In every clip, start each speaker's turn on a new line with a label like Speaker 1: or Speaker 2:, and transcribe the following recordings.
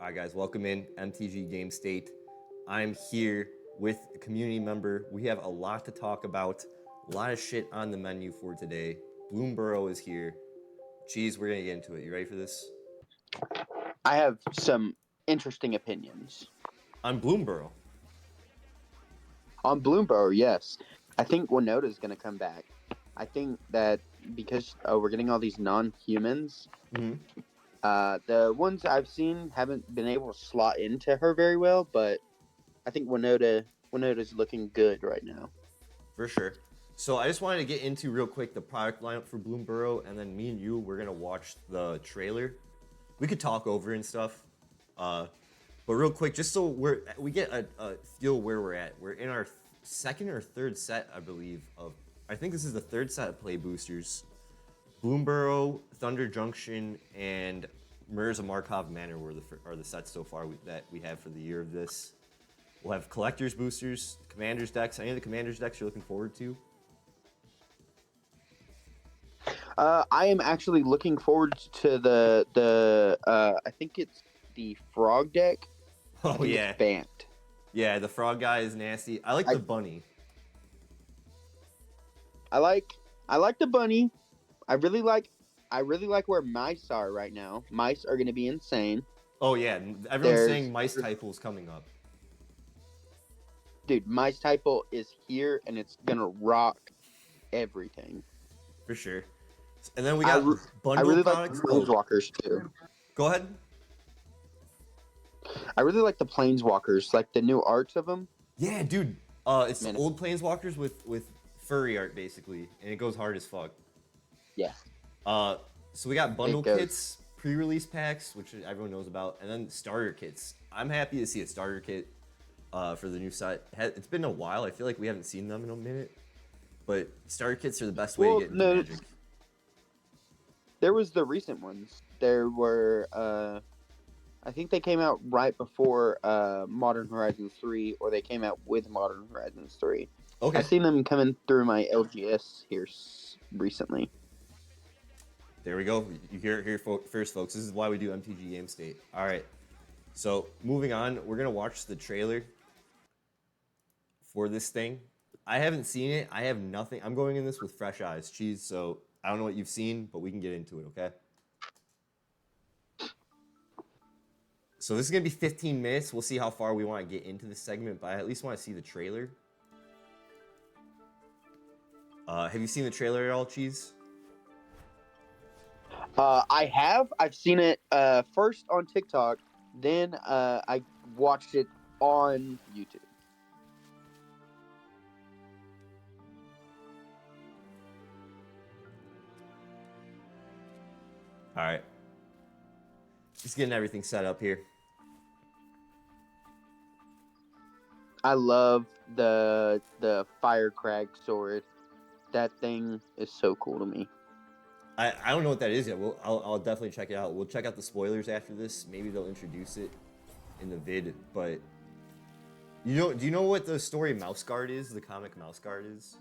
Speaker 1: All right, guys, welcome in MTG Game State. I'm here with a community member. We have a lot to talk about, a lot of shit on the menu for today. Bloomburrow is here. Cheese, we're gonna get into it. You ready for this?
Speaker 2: I have some interesting opinions.
Speaker 1: On Bloomburrow.
Speaker 2: On Bloomburrow, yes. I think Winota is going to come back. I think that because we're getting all these non-humans, the ones I've seen haven't been able to slot into her very well, but I think Winota's looking good right now.
Speaker 1: For sure. So I just wanted to get into real quick the product lineup for Bloomburrow, and then me and you, we're gonna watch the trailer. We could talk over and stuff, but real quick, just so we get a feel where we're at. We're in our second or third set, I believe. I think this is the third set of play boosters. Bloomburrow, Thunder Junction, and Mirza Markov Manor are the sets so far that we have for the year of this. We'll have collectors boosters, commanders decks. Any of the commanders decks you're looking forward to?
Speaker 2: I am actually looking forward to the I think it's the frog deck.
Speaker 1: Oh
Speaker 2: I think
Speaker 1: yeah,
Speaker 2: it's Bant.
Speaker 1: yeah. The frog guy is nasty. I like the bunny.
Speaker 2: I like the bunny. I really like where mice are right now. Mice are going to be insane.
Speaker 1: Oh yeah, everyone's saying Mice Typhoon is coming up.
Speaker 2: Dude, Mice Typhoon is here and it's going to rock everything.
Speaker 1: For sure. And then we got bundle
Speaker 2: I really
Speaker 1: products.
Speaker 2: like Planeswalkers too.
Speaker 1: Go ahead.
Speaker 2: I really like the Planeswalkers, like the new arts of them.
Speaker 1: Yeah, dude. It's old Planeswalkers with furry art basically, and it goes hard as fuck.
Speaker 2: Yeah.
Speaker 1: So we got bundle kits, pre-release packs, which everyone knows about, and then starter kits. I'm happy to see a starter kit for the new set. It's been a while. I feel like we haven't seen them in a minute, but starter kits are the best way to get into Magic.
Speaker 2: There was the recent ones. There were, I think they came out right before Modern Horizons 3, or they came out with Modern Horizons 3. Okay. I've seen them coming through my LGS here recently.
Speaker 1: There we go. You hear it here first, folks. This is why we do MTG Game State. All right. So moving on, we're going to watch the trailer for this thing. I haven't seen it. I have nothing. I'm going in this with fresh eyes, Cheese. So I don't know what you've seen, but we can get into it, okay? So this is going to be 15 minutes. We'll see how far we want to get into this segment, but I at least want to see the trailer. Have you seen the trailer at all, Cheese?
Speaker 2: I have. I've seen it first on TikTok, then I watched it on YouTube.
Speaker 1: All right. Just getting everything set up here.
Speaker 2: I love the Firecrag sword. That thing is so cool to me.
Speaker 1: I don't know what that is yet. I'll definitely check it out. We'll check out the spoilers after this. Maybe they'll introduce it in the vid. But do you know what the story Mouse Guard is? The comic Mouse Guard is?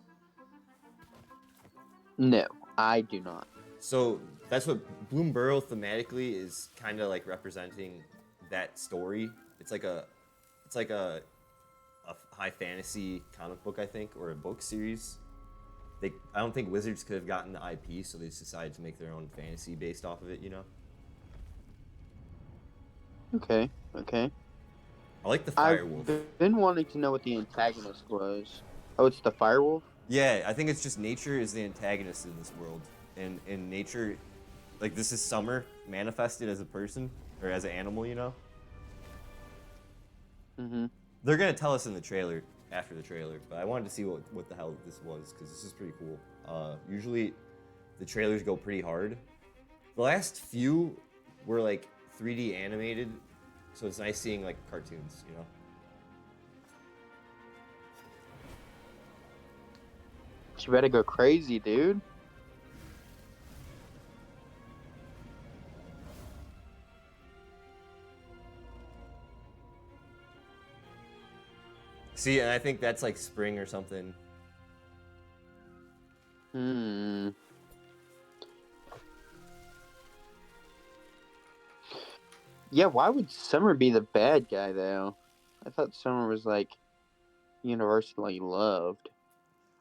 Speaker 2: No, I do not.
Speaker 1: So that's what Bloomburrow thematically is kind of like representing that story. It's like a high fantasy comic book, I think, or a book series. I don't think Wizards could have gotten the IP, so they just decided to make their own fantasy based off of it, you know?
Speaker 2: Okay.
Speaker 1: I like the Firewolf.
Speaker 2: I've been wanting to know what the antagonist was. Oh, it's the Firewolf?
Speaker 1: Yeah, I think it's just nature is the antagonist in this world. And in nature, like this is summer manifested as a person, or as an animal, you know?
Speaker 2: Mm-hmm.
Speaker 1: They're going to tell us in the trailer, after the trailer, but I wanted to see what the hell this was, because this is pretty cool. Usually, the trailers go pretty hard. The last few were like 3D animated, so it's nice seeing like cartoons, you know?
Speaker 2: You better go crazy, dude.
Speaker 1: See, and I think that's like spring or something.
Speaker 2: Yeah, why would Summer be the bad guy though? I thought Summer was like universally loved.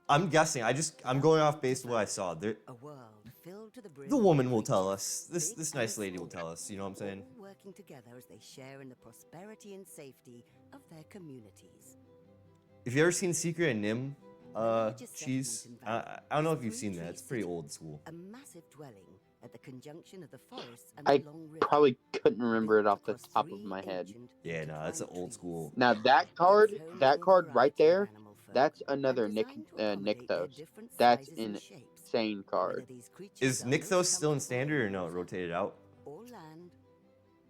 Speaker 1: I'm guessing. I'm going off based on what I saw.
Speaker 3: A world filled to the brim
Speaker 1: The
Speaker 3: with
Speaker 1: woman will
Speaker 3: creatures,
Speaker 1: tell us. This
Speaker 3: big
Speaker 1: nice
Speaker 3: and
Speaker 1: lady will
Speaker 3: small,
Speaker 1: tell us. You know what I'm saying?
Speaker 3: all working together as they share in the prosperity and safety of their communities.
Speaker 1: If you ever seen Secret and Nim,
Speaker 3: Religious
Speaker 1: cheese,
Speaker 3: settlement in
Speaker 1: I
Speaker 3: Valley
Speaker 1: I don't know
Speaker 3: is
Speaker 1: if you've
Speaker 3: Three
Speaker 1: seen that.
Speaker 3: Tree
Speaker 1: It's pretty
Speaker 3: City,
Speaker 1: old school.
Speaker 3: a massive dwelling at the conjunction of the forests and
Speaker 2: I
Speaker 3: the long river.
Speaker 2: probably couldn't remember it
Speaker 3: Built
Speaker 2: off the
Speaker 3: across
Speaker 2: top of
Speaker 3: 3
Speaker 2: my head.
Speaker 3: ancient
Speaker 1: Yeah, no, that's an
Speaker 3: intertwined
Speaker 1: old
Speaker 3: trees.
Speaker 1: school.
Speaker 2: Now that
Speaker 3: It's home
Speaker 2: that
Speaker 3: to a
Speaker 2: card right
Speaker 3: variety of
Speaker 2: there,
Speaker 3: animal folk
Speaker 2: that's
Speaker 3: and
Speaker 2: another
Speaker 3: designed to accommodate their
Speaker 2: Nykthos.
Speaker 3: different
Speaker 2: That's
Speaker 3: sizes and shapes.
Speaker 2: insane
Speaker 3: Whether
Speaker 2: card.
Speaker 3: these creatures
Speaker 1: Is
Speaker 3: are most
Speaker 1: Nykthos still in
Speaker 3: comfortable
Speaker 1: standard or no? It
Speaker 3: water
Speaker 1: rotated out?
Speaker 3: or land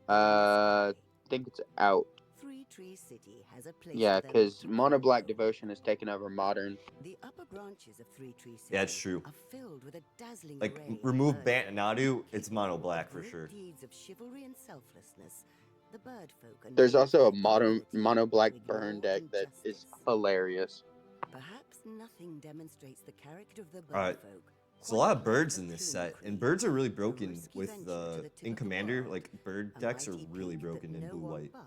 Speaker 3: or in the sky.
Speaker 2: I think it's out.
Speaker 3: Three Tree City has a place
Speaker 2: Yeah,
Speaker 3: for them
Speaker 2: because
Speaker 3: to
Speaker 2: Mono
Speaker 3: call
Speaker 2: Black
Speaker 3: home.
Speaker 2: Devotion has taken over Modern.
Speaker 3: The upper branches of Three Tree City
Speaker 1: Yeah, it's true.
Speaker 3: are filled with a dazzling
Speaker 1: Like,
Speaker 3: array of
Speaker 1: remove
Speaker 3: bird
Speaker 1: Bantanadu,
Speaker 3: folk
Speaker 1: it's
Speaker 3: capable
Speaker 1: Mono
Speaker 3: of
Speaker 1: Black for
Speaker 3: great
Speaker 1: sure.
Speaker 3: deeds of chivalry and selflessness. The bird folk are
Speaker 2: There's
Speaker 3: known
Speaker 2: also
Speaker 3: for
Speaker 2: a
Speaker 3: their ability
Speaker 2: Mono Black
Speaker 3: to
Speaker 2: burn
Speaker 3: ignore
Speaker 2: deck that is
Speaker 3: injustice.
Speaker 2: hilarious.
Speaker 3: Perhaps nothing demonstrates the character of the bird
Speaker 1: Alright,
Speaker 3: folk.
Speaker 1: there's a lot of
Speaker 3: quite like
Speaker 1: birds
Speaker 3: the
Speaker 1: in this
Speaker 3: Plume
Speaker 1: set,
Speaker 3: Creed,
Speaker 1: and birds are really
Speaker 3: a
Speaker 1: broken
Speaker 3: risky
Speaker 1: with
Speaker 3: venture to the tip
Speaker 1: in
Speaker 3: of the
Speaker 1: Commander.
Speaker 3: world,
Speaker 1: Like bird
Speaker 3: a
Speaker 1: decks are
Speaker 3: mighty
Speaker 1: really
Speaker 3: peak
Speaker 1: broken
Speaker 3: that
Speaker 1: in
Speaker 3: no
Speaker 1: blue
Speaker 3: one
Speaker 1: white.
Speaker 3: but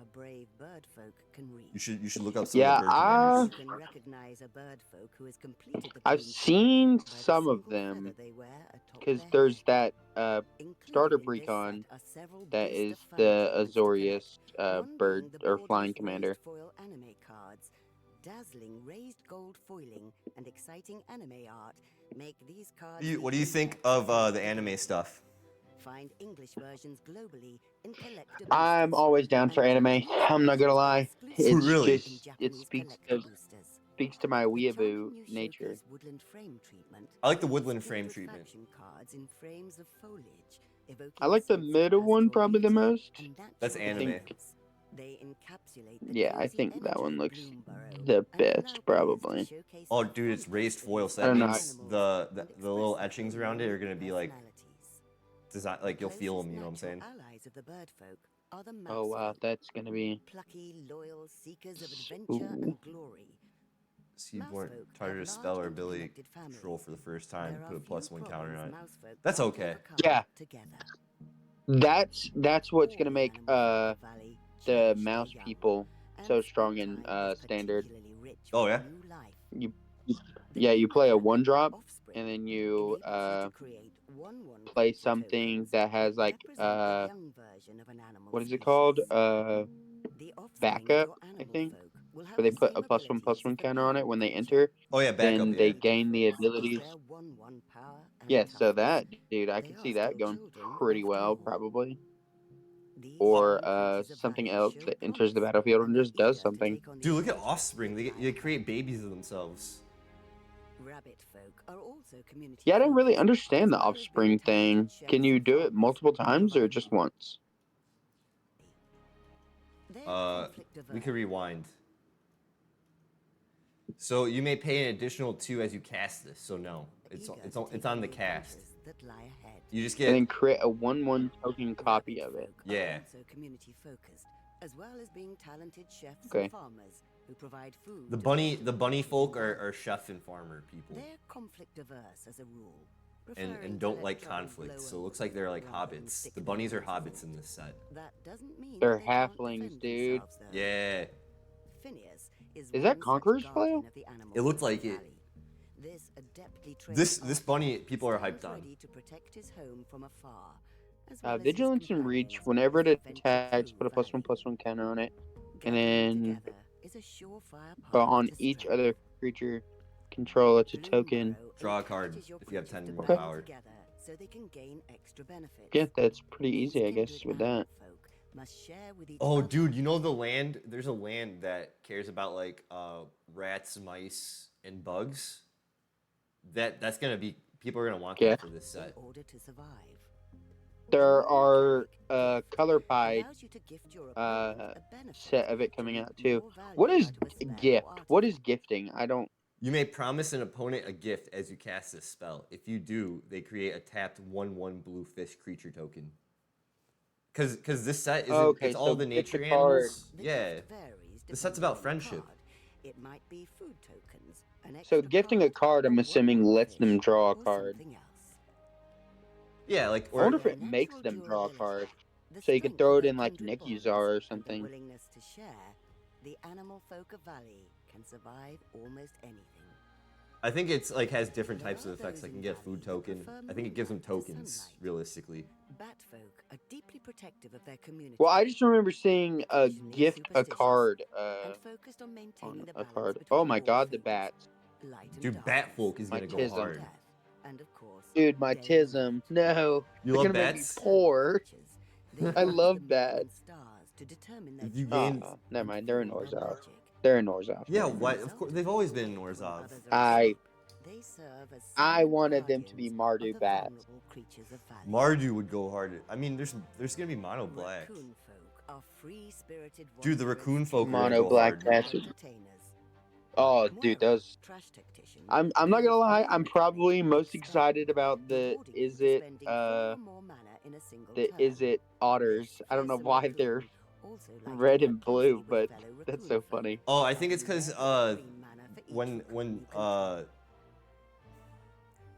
Speaker 3: a brave bird folk can reach.
Speaker 1: You should look up some
Speaker 2: Yeah,
Speaker 1: of the bird commanders.
Speaker 3: You can recognize a bird folk who has completed the
Speaker 2: I've
Speaker 3: Plume Creed
Speaker 2: seen
Speaker 3: by the
Speaker 2: some of
Speaker 3: single
Speaker 2: them
Speaker 3: feather they wear atop
Speaker 2: because
Speaker 3: their
Speaker 2: there's
Speaker 3: head.
Speaker 2: that
Speaker 3: Included
Speaker 2: starter
Speaker 3: in this
Speaker 2: precon
Speaker 3: set are several
Speaker 2: that
Speaker 3: booster
Speaker 2: is
Speaker 3: fun
Speaker 2: the
Speaker 3: achievements to
Speaker 2: Azorius
Speaker 3: collect, one
Speaker 2: bird
Speaker 3: being the
Speaker 2: or
Speaker 3: borderless
Speaker 2: flying commander.
Speaker 3: raised foil anime cards. Dazzling raised gold foiling and exciting anime art make these cards.
Speaker 1: What do you think of the anime stuff?
Speaker 3: Find English versions globally in collector
Speaker 2: I'm
Speaker 3: boosters.
Speaker 2: always down for
Speaker 3: And
Speaker 2: anime.
Speaker 3: Japanese
Speaker 2: I'm not gonna
Speaker 3: versions
Speaker 2: lie.
Speaker 3: exclusively
Speaker 2: It's
Speaker 1: Really?
Speaker 3: in
Speaker 2: just it
Speaker 3: Japanese collector boosters.
Speaker 2: speaks to my
Speaker 3: The
Speaker 2: weeaboo
Speaker 3: charming new
Speaker 2: nature.
Speaker 3: showcase woodland frame treatment.
Speaker 1: I like the
Speaker 3: features
Speaker 1: woodland frame
Speaker 3: English
Speaker 1: treatment.
Speaker 3: faction cards in frames of foliage, evoking
Speaker 2: I like the
Speaker 3: sense of
Speaker 2: middle one
Speaker 3: pastoral
Speaker 2: probably the
Speaker 3: beauty
Speaker 2: most.
Speaker 3: and
Speaker 1: That's
Speaker 3: natural
Speaker 1: anime.
Speaker 3: balance. They encapsulate the
Speaker 2: Yeah, I
Speaker 3: cozy
Speaker 2: think that
Speaker 3: energy
Speaker 2: one
Speaker 3: of
Speaker 2: looks
Speaker 3: Bloomburrow
Speaker 2: the
Speaker 3: and
Speaker 2: best
Speaker 3: allow players to
Speaker 2: probably.
Speaker 3: showcase
Speaker 1: Oh,
Speaker 3: their
Speaker 1: dude, it's
Speaker 3: fun
Speaker 1: raised foil,
Speaker 3: passions
Speaker 1: so
Speaker 2: I
Speaker 1: that
Speaker 2: don't know.
Speaker 1: means
Speaker 3: animals
Speaker 1: the
Speaker 3: and
Speaker 1: little
Speaker 3: express their
Speaker 1: etchings around it are gonna
Speaker 3: own
Speaker 1: be like
Speaker 3: personalities.
Speaker 1: design, like you'll feel them. You know what I'm
Speaker 3: Closest
Speaker 1: saying?
Speaker 3: natural allies of the bird folk are the
Speaker 2: Oh
Speaker 3: mouse
Speaker 2: wow,
Speaker 3: folk,
Speaker 2: that's gonna be
Speaker 3: plucky, loyal seekers of adventure
Speaker 2: ooh.
Speaker 3: and glory.
Speaker 1: Seaborn,
Speaker 3: Mousefolk
Speaker 1: try to
Speaker 3: have
Speaker 1: dispel
Speaker 3: large
Speaker 1: or ability
Speaker 3: interconnected families.
Speaker 1: control for the first time.
Speaker 3: There
Speaker 1: Put
Speaker 3: are
Speaker 1: a
Speaker 3: few
Speaker 1: +1 counter
Speaker 3: problems
Speaker 1: on it.
Speaker 3: mousefolk
Speaker 1: That's
Speaker 3: can't
Speaker 1: okay.
Speaker 3: overcome
Speaker 2: Yeah.
Speaker 3: together.
Speaker 2: That's what's
Speaker 3: All
Speaker 2: gonna
Speaker 3: the
Speaker 2: make
Speaker 3: animal folk of Valley
Speaker 2: the
Speaker 3: cherish
Speaker 2: mouse
Speaker 3: their young,
Speaker 2: people
Speaker 3: and
Speaker 2: so
Speaker 3: spring
Speaker 2: strong in
Speaker 3: time is
Speaker 2: standard.
Speaker 3: particularly rich
Speaker 1: Oh,
Speaker 3: with
Speaker 1: yeah?
Speaker 3: new life.
Speaker 2: You
Speaker 3: The
Speaker 2: yeah, you
Speaker 3: new
Speaker 2: play a
Speaker 3: mechanic,
Speaker 2: 1-drop
Speaker 3: Offspring,
Speaker 2: and then you
Speaker 3: enables you to create 1/1
Speaker 2: play
Speaker 3: creature
Speaker 2: something
Speaker 3: tokens
Speaker 2: that has
Speaker 3: that
Speaker 2: like
Speaker 3: represent the young version of an animal
Speaker 2: what is it
Speaker 3: species.
Speaker 2: called?
Speaker 3: The offspring of
Speaker 2: Backup,
Speaker 3: your
Speaker 2: I
Speaker 3: animal
Speaker 2: think.
Speaker 3: folk will have
Speaker 2: Where they
Speaker 3: the
Speaker 2: put
Speaker 3: same
Speaker 2: a +1
Speaker 3: abilities
Speaker 2: +1
Speaker 3: as the
Speaker 2: counter on it
Speaker 3: parent
Speaker 2: when they
Speaker 3: creature,
Speaker 2: enter.
Speaker 1: Oh yeah, backup.
Speaker 2: Then
Speaker 1: Yeah.
Speaker 2: they
Speaker 3: key
Speaker 2: gain the
Speaker 3: difference is
Speaker 2: abilities.
Speaker 3: their 1/1 power and
Speaker 2: Yeah, so
Speaker 3: toughness.
Speaker 2: that dude, I
Speaker 3: They
Speaker 2: can
Speaker 3: are
Speaker 2: see that
Speaker 3: still
Speaker 2: going
Speaker 3: children
Speaker 2: pretty
Speaker 3: after
Speaker 2: well
Speaker 3: all.
Speaker 2: probably.
Speaker 3: These
Speaker 2: Or
Speaker 3: young creatures of
Speaker 2: something
Speaker 3: Valley
Speaker 2: else
Speaker 3: show
Speaker 2: that enters the
Speaker 3: promise,
Speaker 2: battlefield and
Speaker 3: they're
Speaker 2: just does
Speaker 3: eager to
Speaker 2: something.
Speaker 3: take on the
Speaker 1: Dude, look at
Speaker 3: adventures
Speaker 1: Offspring.
Speaker 3: that lie
Speaker 1: They
Speaker 3: ahead.
Speaker 1: create babies of themselves.
Speaker 3: Rabbit folk are also community
Speaker 2: Yeah, I didn't really
Speaker 3: focused,
Speaker 2: understand
Speaker 3: as
Speaker 2: the
Speaker 3: well as being
Speaker 2: offspring thing.
Speaker 3: talented
Speaker 2: Can
Speaker 3: chefs
Speaker 2: you
Speaker 3: and
Speaker 2: do it
Speaker 3: farmers
Speaker 2: multiple
Speaker 3: who
Speaker 2: times or
Speaker 3: provide
Speaker 2: just
Speaker 3: food.
Speaker 2: once?
Speaker 3: They're conflict
Speaker 1: We
Speaker 3: averse.
Speaker 1: could rewind. So you may pay an additional 2 as you cast this. So no, it's
Speaker 3: Eager
Speaker 1: it's
Speaker 3: to
Speaker 1: on,
Speaker 3: take
Speaker 1: it's on
Speaker 3: on
Speaker 1: the cast.
Speaker 3: adventures that lie ahead.
Speaker 1: You just
Speaker 2: And
Speaker 1: get
Speaker 2: then create a 1/1 token copy
Speaker 3: Rabbit
Speaker 2: of it.
Speaker 3: folk
Speaker 1: Yeah.
Speaker 3: are also community focused, as well as being talented chefs
Speaker 2: Okay.
Speaker 3: and farmers who provide food.
Speaker 1: the
Speaker 3: to
Speaker 1: bunny.
Speaker 3: those
Speaker 1: The
Speaker 3: who
Speaker 1: bunny
Speaker 3: want
Speaker 1: folk
Speaker 3: to.
Speaker 1: are chef and farmer people,
Speaker 3: They're conflict averse as a rule,
Speaker 1: and
Speaker 3: preferring to
Speaker 1: don't
Speaker 3: let
Speaker 1: like
Speaker 3: trouble
Speaker 1: conflict.
Speaker 3: blow
Speaker 1: So it
Speaker 3: over
Speaker 1: looks like they're like
Speaker 3: rather than
Speaker 1: hobbits.
Speaker 3: stick
Speaker 1: The
Speaker 3: to their
Speaker 1: bunnies are
Speaker 3: principles.
Speaker 1: hobbits in this set.
Speaker 3: That doesn't mean
Speaker 2: They're
Speaker 3: that they can't
Speaker 2: halflings,
Speaker 3: defend
Speaker 2: dude.
Speaker 3: themselves, though.
Speaker 1: Yeah.
Speaker 3: Phineas is
Speaker 2: Is
Speaker 3: one
Speaker 2: that
Speaker 3: such
Speaker 2: Conqueror's
Speaker 3: guardian
Speaker 2: flail?
Speaker 3: of the animal
Speaker 1: It looked
Speaker 3: folk
Speaker 1: like it.
Speaker 3: valley. This adeptly trained
Speaker 1: This
Speaker 3: archer
Speaker 1: bunny people are
Speaker 3: stands
Speaker 1: hyped on.
Speaker 3: ready to protect his home from afar, as well as his
Speaker 2: Vigilance and Reach.
Speaker 3: companions
Speaker 2: Whenever
Speaker 3: as
Speaker 2: it
Speaker 3: they venture
Speaker 2: attacks,
Speaker 3: through
Speaker 2: put a
Speaker 3: Valley.
Speaker 2: +1/+1 counter on it. And
Speaker 3: Gathering
Speaker 2: then,
Speaker 3: together is a surefire
Speaker 2: but
Speaker 3: path
Speaker 2: on
Speaker 3: to
Speaker 2: each
Speaker 3: strength.
Speaker 2: other creature control, it's a token.
Speaker 3: Bloomburrow
Speaker 1: Draw a card
Speaker 3: encourages your
Speaker 1: if you have
Speaker 3: creatures
Speaker 1: 10
Speaker 3: to
Speaker 1: more
Speaker 3: band
Speaker 1: power.
Speaker 3: together so they can gain extra benefits.
Speaker 2: Yeah, that's pretty
Speaker 3: These
Speaker 2: easy, I guess,
Speaker 3: kindred
Speaker 2: with
Speaker 3: animal
Speaker 2: that.
Speaker 3: folk must share with each
Speaker 1: Oh,
Speaker 3: other.
Speaker 1: dude, you know the land? There's a land that cares about like rats, mice, and bugs. That's gonna be people are gonna want
Speaker 2: Yeah.
Speaker 1: that for this set.
Speaker 3: In order to survive.
Speaker 2: There
Speaker 3: The new
Speaker 2: are
Speaker 3: mechanic,
Speaker 2: color
Speaker 3: Gift,
Speaker 2: pie
Speaker 3: allows you to gift your opponent a benefit
Speaker 2: set of it
Speaker 3: to
Speaker 2: coming
Speaker 3: reap
Speaker 2: out too.
Speaker 3: more value
Speaker 2: What is
Speaker 3: out of a spell or
Speaker 2: gift? What is
Speaker 3: artifact.
Speaker 2: gifting? I don't.
Speaker 1: You may promise an opponent a gift as you cast this spell. If you do, they create a tapped 1/1 blue fish creature token. Cause this set isn't
Speaker 2: Okay,
Speaker 1: it's all
Speaker 2: so
Speaker 1: the
Speaker 2: it's a
Speaker 1: nature
Speaker 2: card.
Speaker 1: animals.
Speaker 3: The
Speaker 1: Yeah.
Speaker 3: gift varies
Speaker 1: The set's
Speaker 3: depending
Speaker 1: about
Speaker 3: on the
Speaker 1: friendship.
Speaker 3: card. It might be food tokens, an
Speaker 2: So
Speaker 3: extra
Speaker 2: gifting a card, I'm
Speaker 3: a
Speaker 2: assuming,
Speaker 3: 1/1
Speaker 2: lets them
Speaker 3: fish,
Speaker 2: draw a
Speaker 3: or
Speaker 2: card.
Speaker 3: something else.
Speaker 1: Yeah, like
Speaker 2: I wonder
Speaker 1: or
Speaker 2: if
Speaker 3: Their
Speaker 2: it makes
Speaker 3: natural
Speaker 2: them draw a card.
Speaker 3: durability, The
Speaker 2: So you could
Speaker 3: strength
Speaker 2: throw
Speaker 3: of
Speaker 2: it
Speaker 3: their
Speaker 2: in like
Speaker 3: kindred
Speaker 2: Nikki's
Speaker 3: bonds
Speaker 2: or
Speaker 3: and the
Speaker 2: something.
Speaker 3: willingness to share, the animal folk of Valley can survive almost anything.
Speaker 1: I think it's like has different
Speaker 3: There
Speaker 1: types
Speaker 3: are
Speaker 1: of effects.
Speaker 3: those
Speaker 1: I can
Speaker 3: in
Speaker 1: get
Speaker 3: Valley
Speaker 1: food
Speaker 3: who
Speaker 1: token.
Speaker 3: prefer
Speaker 1: I think it gives them
Speaker 3: moonlight to
Speaker 1: tokens
Speaker 3: sunlight.
Speaker 1: realistically.
Speaker 3: Batfolk are deeply protective of their community.
Speaker 2: Well, I just remember seeing a
Speaker 3: occasionally
Speaker 2: gift a
Speaker 3: superstitious,
Speaker 2: card
Speaker 3: and focused on maintaining
Speaker 2: on
Speaker 3: the
Speaker 2: a
Speaker 3: balance
Speaker 2: card.
Speaker 3: between
Speaker 2: Oh my
Speaker 3: all
Speaker 2: god, the
Speaker 3: things,
Speaker 2: bats.
Speaker 3: light and
Speaker 1: Dude,
Speaker 3: darkness,
Speaker 1: Batfolk is
Speaker 2: My
Speaker 1: gonna go
Speaker 2: tism.
Speaker 1: hard.
Speaker 3: death, and of course,
Speaker 2: Dude, my
Speaker 3: day and
Speaker 2: tism.
Speaker 3: night.
Speaker 2: No.
Speaker 1: You
Speaker 2: They're
Speaker 1: love
Speaker 2: gonna make me
Speaker 1: bats?
Speaker 2: poor.
Speaker 3: Creatures, they
Speaker 2: I
Speaker 3: use
Speaker 2: love
Speaker 3: the moon
Speaker 2: bats.
Speaker 3: and stars to determine their
Speaker 1: If you
Speaker 3: choices
Speaker 1: gain,
Speaker 2: Never
Speaker 3: and
Speaker 2: mind. They're in
Speaker 3: fuel their
Speaker 2: Orzhov.
Speaker 3: magic.
Speaker 2: They're in Orzhov.
Speaker 1: yeah,
Speaker 2: Never
Speaker 3: As a
Speaker 1: why?
Speaker 2: mind.
Speaker 1: Of course,
Speaker 3: result
Speaker 1: they've
Speaker 3: of
Speaker 1: always
Speaker 3: being
Speaker 1: been in
Speaker 3: orphaned when
Speaker 1: Orzhov.
Speaker 3: others are
Speaker 2: I
Speaker 3: asleep, they serve as
Speaker 2: I
Speaker 3: silent
Speaker 2: wanted them to be
Speaker 3: guardians
Speaker 2: Mardu
Speaker 3: of the
Speaker 2: bats.
Speaker 3: vulnerable creatures of Valley.
Speaker 1: Mardu would go hard. I mean, there's gonna be mono black.
Speaker 3: Raccoon folk are free-spirited
Speaker 1: Dude, the
Speaker 3: wanderers
Speaker 1: raccoon folk are gonna
Speaker 2: Mono
Speaker 1: go
Speaker 2: black
Speaker 1: hard.
Speaker 2: cats.
Speaker 3: entertainers.
Speaker 2: Oh, dude,
Speaker 3: Moira,
Speaker 2: those.
Speaker 3: trash tactician,
Speaker 2: I'm not
Speaker 3: builds
Speaker 2: gonna lie. I'm
Speaker 3: new
Speaker 2: probably
Speaker 3: mechanics
Speaker 2: most
Speaker 3: like
Speaker 2: excited
Speaker 3: stun,
Speaker 2: about the
Speaker 3: rewarding you
Speaker 2: is
Speaker 3: for
Speaker 2: it
Speaker 3: spending 4 or more mana in a single
Speaker 2: the
Speaker 3: turn.
Speaker 2: is it otters.
Speaker 3: This
Speaker 2: I don't know
Speaker 3: fearsome
Speaker 2: why they're
Speaker 3: raccoon also likes to
Speaker 2: red
Speaker 3: work
Speaker 2: and
Speaker 3: closely
Speaker 2: blue,
Speaker 3: with
Speaker 2: but
Speaker 3: fellow
Speaker 2: that's
Speaker 3: raccoon
Speaker 2: so
Speaker 3: folk,
Speaker 2: funny.
Speaker 1: Oh, I think it's
Speaker 3: offering
Speaker 1: because
Speaker 3: their green mana for each
Speaker 1: when
Speaker 3: raccoon you control.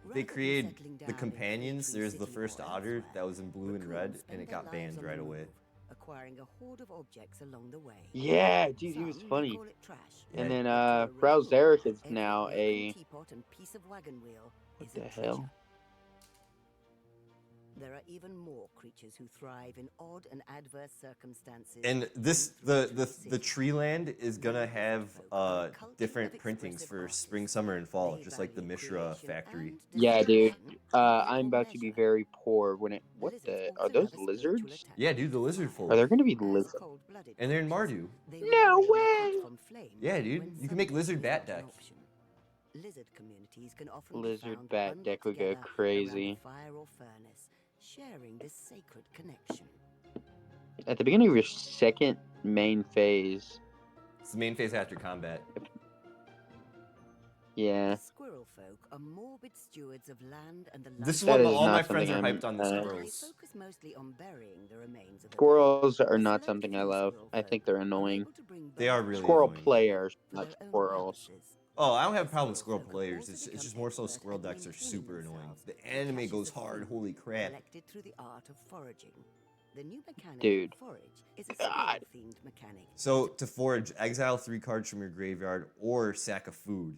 Speaker 1: they
Speaker 3: Rather than
Speaker 1: created
Speaker 3: settling
Speaker 1: the
Speaker 3: down in
Speaker 1: companions,
Speaker 3: Tree
Speaker 1: there's the
Speaker 3: City
Speaker 1: first
Speaker 3: or
Speaker 1: otter
Speaker 3: elsewhere,
Speaker 1: that was in blue and red,
Speaker 3: raccoons
Speaker 1: and
Speaker 3: spend
Speaker 1: it
Speaker 3: their
Speaker 1: got
Speaker 3: lives
Speaker 1: banned
Speaker 3: on
Speaker 1: right
Speaker 3: the
Speaker 1: away.
Speaker 3: move, acquiring a hoard of objects along the way.
Speaker 2: Yeah, dude, he was
Speaker 3: Some may
Speaker 2: funny.
Speaker 3: call it trash,
Speaker 2: And
Speaker 1: Yeah.
Speaker 2: then
Speaker 3: but to a
Speaker 2: Frau
Speaker 3: raccoon,
Speaker 2: Zarek is
Speaker 3: every
Speaker 2: now
Speaker 3: broken
Speaker 2: a
Speaker 3: teapot and piece of wagon wheel
Speaker 2: what
Speaker 3: is
Speaker 2: the
Speaker 3: a
Speaker 2: hell?
Speaker 3: treasure. There are even more creatures who thrive in odd and adverse circumstances.
Speaker 1: And this the tree land is gonna
Speaker 3: Mountain
Speaker 1: have
Speaker 3: folk are a cult
Speaker 1: different
Speaker 3: of
Speaker 1: printings
Speaker 3: expressive
Speaker 1: for
Speaker 3: artists.
Speaker 1: spring, summer, and fall,
Speaker 3: They
Speaker 1: just like the
Speaker 3: value
Speaker 1: Mishra
Speaker 3: creation
Speaker 1: factory.
Speaker 3: and
Speaker 2: Yeah, dude.
Speaker 3: destruction in
Speaker 2: I'm
Speaker 3: equal
Speaker 2: about to be
Speaker 3: measure.
Speaker 2: very poor when it. What
Speaker 3: Lizards
Speaker 2: the? Are
Speaker 3: also
Speaker 2: those
Speaker 3: have a spiritual
Speaker 2: lizards?
Speaker 1: Yeah,
Speaker 3: attachment
Speaker 1: dude, the
Speaker 3: to
Speaker 1: lizard
Speaker 3: fire.
Speaker 2: Are there
Speaker 1: folk,
Speaker 2: gonna be
Speaker 3: As
Speaker 2: lizards?
Speaker 3: cold-blooded
Speaker 1: and they're in
Speaker 3: creatures,
Speaker 1: Mardu.
Speaker 3: they
Speaker 2: No
Speaker 3: rely on the
Speaker 2: way!
Speaker 3: heat from flames
Speaker 1: Yeah, dude,
Speaker 3: when
Speaker 1: you can make
Speaker 3: sunlight
Speaker 1: lizard
Speaker 3: is
Speaker 1: bat
Speaker 3: not an
Speaker 1: deck.
Speaker 3: option. Lizard communities can often be
Speaker 2: Lizard
Speaker 3: found
Speaker 2: bat
Speaker 3: bundled
Speaker 2: deck would go
Speaker 3: together around a
Speaker 2: crazy.
Speaker 3: fire or furnace, sharing this sacred connection.
Speaker 2: At the beginning of your second main phase.
Speaker 1: It's the main phase after combat.
Speaker 2: Yeah.
Speaker 3: Squirrel folk are morbid stewards of land and the
Speaker 1: This is
Speaker 3: life
Speaker 2: That
Speaker 1: what
Speaker 2: is
Speaker 1: all my
Speaker 2: not
Speaker 1: friends
Speaker 2: something
Speaker 1: are
Speaker 2: I'm.
Speaker 1: hyped on the
Speaker 3: They
Speaker 1: squirrels.
Speaker 3: focus mostly on burying the remains of the dead.
Speaker 2: Squirrels are
Speaker 3: A
Speaker 2: not
Speaker 3: select
Speaker 2: something I
Speaker 3: few
Speaker 2: love.
Speaker 3: squirrel
Speaker 2: I
Speaker 3: folk
Speaker 2: think they're
Speaker 3: are
Speaker 2: annoying.
Speaker 3: able to bring
Speaker 1: They are
Speaker 3: both
Speaker 1: really
Speaker 2: Squirrel
Speaker 1: annoying.
Speaker 2: players,
Speaker 3: for
Speaker 2: not
Speaker 3: their own
Speaker 2: squirrels.
Speaker 3: purposes.
Speaker 1: Oh, I don't have a problem with
Speaker 3: Squirrel
Speaker 1: squirrel
Speaker 3: folk have
Speaker 1: players.
Speaker 3: also
Speaker 1: It's
Speaker 3: become
Speaker 1: just more so
Speaker 3: expert
Speaker 1: squirrel
Speaker 3: at
Speaker 1: decks are
Speaker 3: maintaining
Speaker 1: super annoying.
Speaker 3: themselves
Speaker 1: The
Speaker 3: with
Speaker 1: anime
Speaker 3: caches
Speaker 1: goes
Speaker 3: of
Speaker 1: hard.
Speaker 3: food
Speaker 1: Holy crap.
Speaker 3: collected through the art of foraging. The new mechanic,
Speaker 2: Dude.
Speaker 3: Forage, is a
Speaker 2: God.
Speaker 3: squirrel-themed mechanic.
Speaker 1: So to forage, exile 3 cards from your graveyard or sack of food.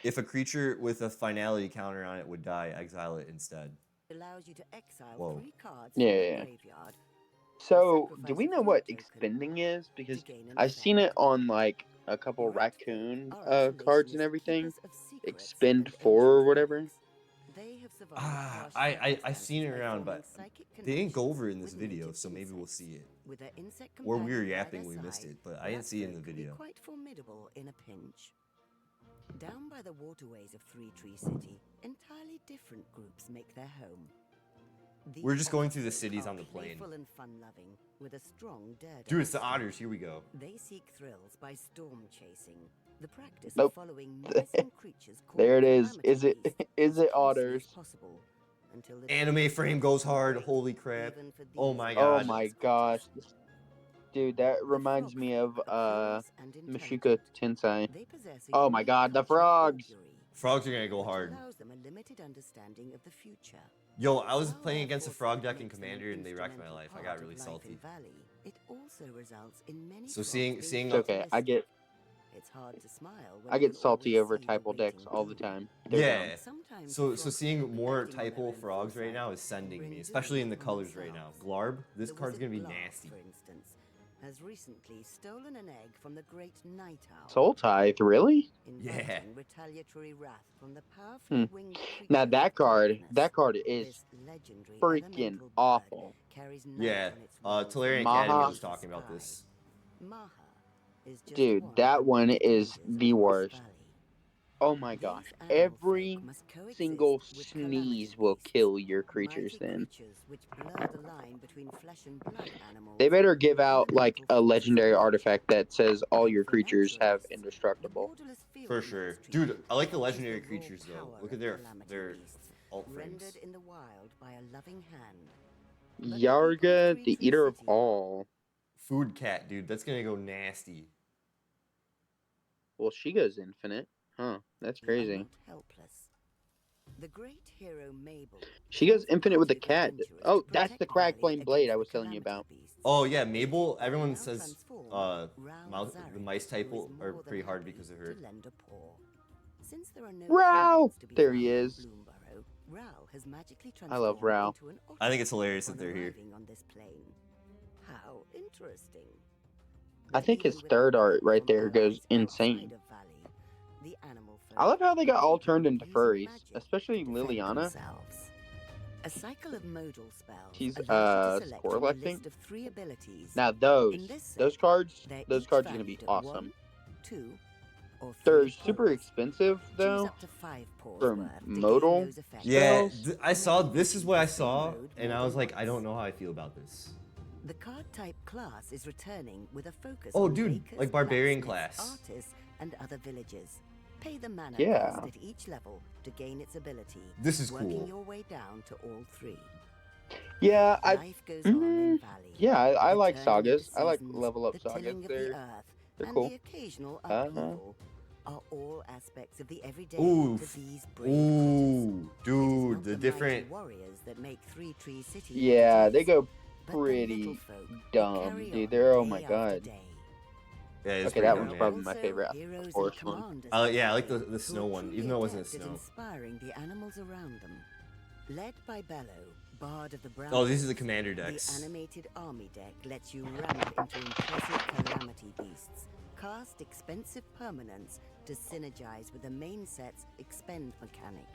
Speaker 1: If a creature with a finality counter on it would die, exile it instead.
Speaker 3: It allows you to exile
Speaker 1: Whoa.
Speaker 3: 3 cards
Speaker 2: Yeah,
Speaker 3: from your
Speaker 2: yeah.
Speaker 3: graveyard.
Speaker 2: So, do
Speaker 3: Sacrifice
Speaker 2: we
Speaker 3: a
Speaker 2: know
Speaker 3: food
Speaker 2: what
Speaker 3: token
Speaker 2: expending is? Because
Speaker 3: to gain an
Speaker 2: I've seen it
Speaker 3: effect.
Speaker 2: on like a couple
Speaker 3: Rat folk
Speaker 2: raccoon
Speaker 3: are
Speaker 2: cards and
Speaker 3: isolationist
Speaker 2: everything.
Speaker 3: keepers of secrets
Speaker 2: Expend
Speaker 3: and
Speaker 2: 4 or
Speaker 3: ancient
Speaker 2: whatever.
Speaker 3: relics. They have survived harsh
Speaker 1: I've seen it
Speaker 3: circumstances by
Speaker 1: around, but
Speaker 3: forming psychic
Speaker 1: they didn't go
Speaker 3: connections
Speaker 1: over it in this
Speaker 3: with
Speaker 1: video,
Speaker 3: native
Speaker 1: so maybe we'll
Speaker 3: insects.
Speaker 1: see it.
Speaker 3: With their insect
Speaker 1: Or we were
Speaker 3: companion by
Speaker 1: yapping,
Speaker 3: their
Speaker 1: we missed
Speaker 3: side,
Speaker 1: it, but I didn't
Speaker 3: rat
Speaker 1: see it in the
Speaker 3: folk can be
Speaker 1: video.
Speaker 3: quite formidable in a pinch. Down by the waterways of Three Tree City, entirely different groups make their home. The
Speaker 1: We're just going through the
Speaker 3: otter folk
Speaker 1: cities
Speaker 3: are
Speaker 1: on the plane.
Speaker 3: playful and fun-loving, with a strong daredevil
Speaker 1: Dude, it's the
Speaker 3: spirit.
Speaker 1: otters. Here we go.
Speaker 3: They seek thrills by storm chasing, the practice
Speaker 2: Nope.
Speaker 3: of following menacing creatures called
Speaker 2: There it is.
Speaker 3: calamity
Speaker 2: Is it
Speaker 3: beasts
Speaker 2: is
Speaker 3: as
Speaker 2: it
Speaker 3: closely
Speaker 2: otters?
Speaker 3: as possible, until the
Speaker 1: Anime
Speaker 3: dangers
Speaker 1: frame
Speaker 3: become
Speaker 1: goes
Speaker 3: too
Speaker 1: hard.
Speaker 3: great,
Speaker 1: Holy crap.
Speaker 3: even for
Speaker 1: Oh
Speaker 3: these
Speaker 1: my
Speaker 2: Oh
Speaker 1: god.
Speaker 2: my
Speaker 3: creatures.
Speaker 2: gosh. Dude, that
Speaker 3: The
Speaker 2: reminds
Speaker 3: frog
Speaker 2: me
Speaker 3: folk
Speaker 2: of
Speaker 3: are curious and
Speaker 2: Mashuka
Speaker 3: intelligent.
Speaker 2: Tensei.
Speaker 3: They possess a
Speaker 2: Oh my
Speaker 3: unique
Speaker 2: god, the
Speaker 3: culture of
Speaker 2: frogs!
Speaker 3: augury,
Speaker 1: Frogs are gonna go
Speaker 3: which
Speaker 1: hard.
Speaker 3: allows them a limited understanding of the future.
Speaker 1: Yo, I was
Speaker 3: While
Speaker 1: playing
Speaker 3: their
Speaker 1: against a
Speaker 3: foresight
Speaker 1: frog deck in
Speaker 3: makes them an
Speaker 1: Commander and they wrecked my
Speaker 3: instrumental
Speaker 1: life. I
Speaker 3: part
Speaker 1: got
Speaker 3: of
Speaker 1: really
Speaker 3: life
Speaker 1: salty.
Speaker 3: in Valley, it also results in many
Speaker 1: So
Speaker 3: frogs
Speaker 1: seeing-
Speaker 3: being
Speaker 1: seeing-
Speaker 2: It's okay. I get
Speaker 3: It's hard to smile when
Speaker 2: I
Speaker 3: you
Speaker 2: get
Speaker 3: can
Speaker 2: salty
Speaker 3: always
Speaker 2: over
Speaker 3: see the
Speaker 2: typo decks
Speaker 3: waiting
Speaker 2: all the
Speaker 3: doom.
Speaker 2: time. They're
Speaker 1: Yeah.
Speaker 2: dumb.
Speaker 3: Sometimes
Speaker 1: So
Speaker 3: frogs
Speaker 1: seeing
Speaker 3: folk,
Speaker 1: more
Speaker 3: acting on their
Speaker 1: typo
Speaker 3: own
Speaker 1: frogs right
Speaker 3: foresight,
Speaker 1: now is sending
Speaker 3: bring
Speaker 1: me, especially in the
Speaker 3: doom on
Speaker 1: colors right now.
Speaker 3: themselves.
Speaker 1: Glarb, this
Speaker 3: The
Speaker 1: card's
Speaker 3: wizard
Speaker 1: gonna be
Speaker 3: Glarb,
Speaker 1: nasty.
Speaker 3: for instance, has recently stolen an egg from the great night owl,
Speaker 2: Soul Tithe, really?
Speaker 3: inviting
Speaker 1: Yeah.
Speaker 3: retaliatory wrath from the powerfully winged
Speaker 2: Now
Speaker 3: creature
Speaker 2: that
Speaker 3: of
Speaker 2: card
Speaker 3: darkness.
Speaker 2: is
Speaker 3: This legendary
Speaker 2: freaking
Speaker 3: elemental bird
Speaker 2: awful.
Speaker 3: carries night
Speaker 1: Yeah,
Speaker 3: on its wings
Speaker 1: Tolarian
Speaker 3: and
Speaker 2: Maha-
Speaker 1: Academy
Speaker 3: guards
Speaker 1: was
Speaker 3: the
Speaker 1: talking about
Speaker 3: sky.
Speaker 1: this.
Speaker 3: Maha is just
Speaker 2: Dude,
Speaker 3: one
Speaker 2: that
Speaker 3: of the
Speaker 2: one
Speaker 3: many
Speaker 2: is
Speaker 3: dangers
Speaker 2: the
Speaker 3: of Coast
Speaker 2: worst.
Speaker 3: Valley.
Speaker 2: Oh my
Speaker 3: These
Speaker 2: gosh.
Speaker 3: animal folk
Speaker 2: Every
Speaker 3: must coexist
Speaker 2: single
Speaker 3: with
Speaker 2: sneeze
Speaker 3: calamity
Speaker 2: will
Speaker 3: beasts,
Speaker 2: kill your creatures
Speaker 3: mighty
Speaker 2: then.
Speaker 3: creatures which blur the line between flesh and blood animals.
Speaker 2: They better give
Speaker 3: and
Speaker 2: out like
Speaker 3: elemental
Speaker 2: a
Speaker 3: forces
Speaker 2: legendary
Speaker 3: of nature.
Speaker 2: artifact that says all
Speaker 3: And
Speaker 2: your
Speaker 3: for
Speaker 2: creatures have
Speaker 3: naturalists, the
Speaker 2: indestructible.
Speaker 3: borderless field
Speaker 1: For
Speaker 3: notes
Speaker 1: sure. Dude,
Speaker 3: treatment
Speaker 1: I like the
Speaker 3: captures
Speaker 1: legendary
Speaker 3: raw
Speaker 1: creatures though.
Speaker 3: power
Speaker 1: Look
Speaker 3: of
Speaker 1: at
Speaker 3: calamity
Speaker 1: their
Speaker 3: beasts,
Speaker 1: alt frames.
Speaker 3: rendered in the wild by a loving hand. But the people of
Speaker 2: Yarga,
Speaker 3: Three
Speaker 2: the
Speaker 3: Tree
Speaker 2: eater of
Speaker 3: City-
Speaker 2: all.
Speaker 1: Food cat, dude, that's gonna go nasty.
Speaker 2: Well, she goes infinite. Huh, that's
Speaker 3: are
Speaker 2: crazy.
Speaker 3: not helpless. The great hero Mabel.
Speaker 2: She goes infinite with the
Speaker 3: Active
Speaker 2: cat.
Speaker 3: adventurers
Speaker 2: Oh,
Speaker 3: to
Speaker 2: that's
Speaker 3: protect
Speaker 2: the crack
Speaker 3: Valley
Speaker 2: flame blade I
Speaker 3: against
Speaker 2: was
Speaker 3: the
Speaker 2: telling you about.
Speaker 3: calamity beasts.
Speaker 1: Oh yeah, Mabel. Everyone
Speaker 3: Now
Speaker 1: says
Speaker 3: transformed,
Speaker 1: mouse, the
Speaker 3: Zarin,
Speaker 1: mice type
Speaker 3: who is
Speaker 1: are
Speaker 3: more than
Speaker 1: pretty hard
Speaker 3: happy
Speaker 1: because of her.
Speaker 3: to lend a paw. Since there are no
Speaker 2: Ral!
Speaker 3: humans to be
Speaker 2: There
Speaker 3: found
Speaker 2: he
Speaker 3: in
Speaker 2: is.
Speaker 3: Bloomburrow, Ral has magically
Speaker 2: I love
Speaker 3: transformed
Speaker 2: Ral.
Speaker 3: into an
Speaker 1: I think it's
Speaker 3: otter
Speaker 1: hilarious that
Speaker 3: on
Speaker 1: they're here.
Speaker 3: arriving on this plane. How interesting.
Speaker 2: I
Speaker 3: But
Speaker 2: think his
Speaker 3: even with
Speaker 2: third
Speaker 3: help
Speaker 2: art right
Speaker 3: from
Speaker 2: there goes
Speaker 3: allies outside
Speaker 2: insane.
Speaker 3: of Valley, the animal
Speaker 2: I love
Speaker 3: folk
Speaker 2: how they got all turned into
Speaker 3: using
Speaker 2: furries,
Speaker 3: magic
Speaker 2: especially
Speaker 3: to defend
Speaker 2: Liliana.
Speaker 3: themselves. A cycle of modal spells
Speaker 2: She's
Speaker 3: allows you to select
Speaker 2: Squirrel,
Speaker 3: from
Speaker 2: I
Speaker 3: a
Speaker 2: think.
Speaker 3: list of 3 abilities.
Speaker 2: Now
Speaker 3: In
Speaker 2: those
Speaker 3: this set,
Speaker 2: those cards
Speaker 3: they're
Speaker 2: those
Speaker 3: each
Speaker 2: cards are gonna be
Speaker 3: valued at
Speaker 2: awesome.
Speaker 3: 1, 2, or 3
Speaker 2: They're super
Speaker 3: paws.
Speaker 2: expensive
Speaker 3: Choose
Speaker 2: though
Speaker 3: up to 5 paws
Speaker 2: for
Speaker 3: worth to gain
Speaker 2: modal
Speaker 3: those effects.
Speaker 1: Yeah,
Speaker 2: spells.
Speaker 1: I saw. This is what I
Speaker 3: The same
Speaker 1: saw,
Speaker 3: mode
Speaker 1: and
Speaker 3: more
Speaker 1: I was
Speaker 3: than
Speaker 1: like, I don't
Speaker 3: once.
Speaker 1: know how I feel about this.
Speaker 3: The card type class is returning with a focus
Speaker 1: Oh,
Speaker 3: on
Speaker 1: dude,
Speaker 3: bakers,
Speaker 1: like barbarian
Speaker 3: blacksmiths,
Speaker 1: class.
Speaker 3: artists, and other villagers. Pay the mana
Speaker 2: Yeah.
Speaker 3: cost at each level to gain its ability.
Speaker 1: This is
Speaker 3: working
Speaker 1: cool.
Speaker 3: your way down to all 3.
Speaker 2: Yeah,
Speaker 3: Life goes on in Valley.
Speaker 2: yeah, I
Speaker 3: The
Speaker 2: like
Speaker 3: turning of the
Speaker 2: sagas. I like
Speaker 3: seasons,
Speaker 2: level up
Speaker 3: the
Speaker 2: sagas.
Speaker 3: tilling of the earth,
Speaker 2: They're
Speaker 3: and
Speaker 2: cool.
Speaker 3: the occasional
Speaker 2: Uh-huh.
Speaker 3: upheaval are all aspects of the everyday
Speaker 1: Oof.
Speaker 3: for these brave critters.
Speaker 1: Ooh,
Speaker 3: It is
Speaker 1: dude,
Speaker 3: not
Speaker 1: the
Speaker 3: mighty
Speaker 1: different.
Speaker 3: warriors that make Three Tree City
Speaker 2: Yeah,
Speaker 3: what it
Speaker 2: they
Speaker 3: is,
Speaker 2: go
Speaker 3: but the
Speaker 2: pretty
Speaker 3: little folk who
Speaker 2: dumb,
Speaker 3: carry
Speaker 2: dude.
Speaker 3: on
Speaker 2: They're oh
Speaker 3: day
Speaker 2: my
Speaker 3: after
Speaker 2: god.
Speaker 3: day.
Speaker 1: Yeah, it's
Speaker 2: Okay,
Speaker 1: pretty
Speaker 2: that
Speaker 1: dumb,
Speaker 2: one's
Speaker 1: man.
Speaker 2: probably my
Speaker 3: Also,
Speaker 2: favorite
Speaker 3: heroes and
Speaker 2: horse one.
Speaker 3: commanders
Speaker 1: Yeah, I like
Speaker 3: Valley,
Speaker 1: the
Speaker 3: who
Speaker 1: snow
Speaker 3: are
Speaker 1: one,
Speaker 3: truly
Speaker 1: even though it wasn't
Speaker 3: adept at
Speaker 1: snow.
Speaker 3: inspiring the animals around them. Led by Bello, Bard of the Brown.
Speaker 1: Oh, these are the commander decks.
Speaker 3: The animated army deck lets you ramp into impressive calamity beasts, cast expensive permanents to synergize with the main set's expend mechanic.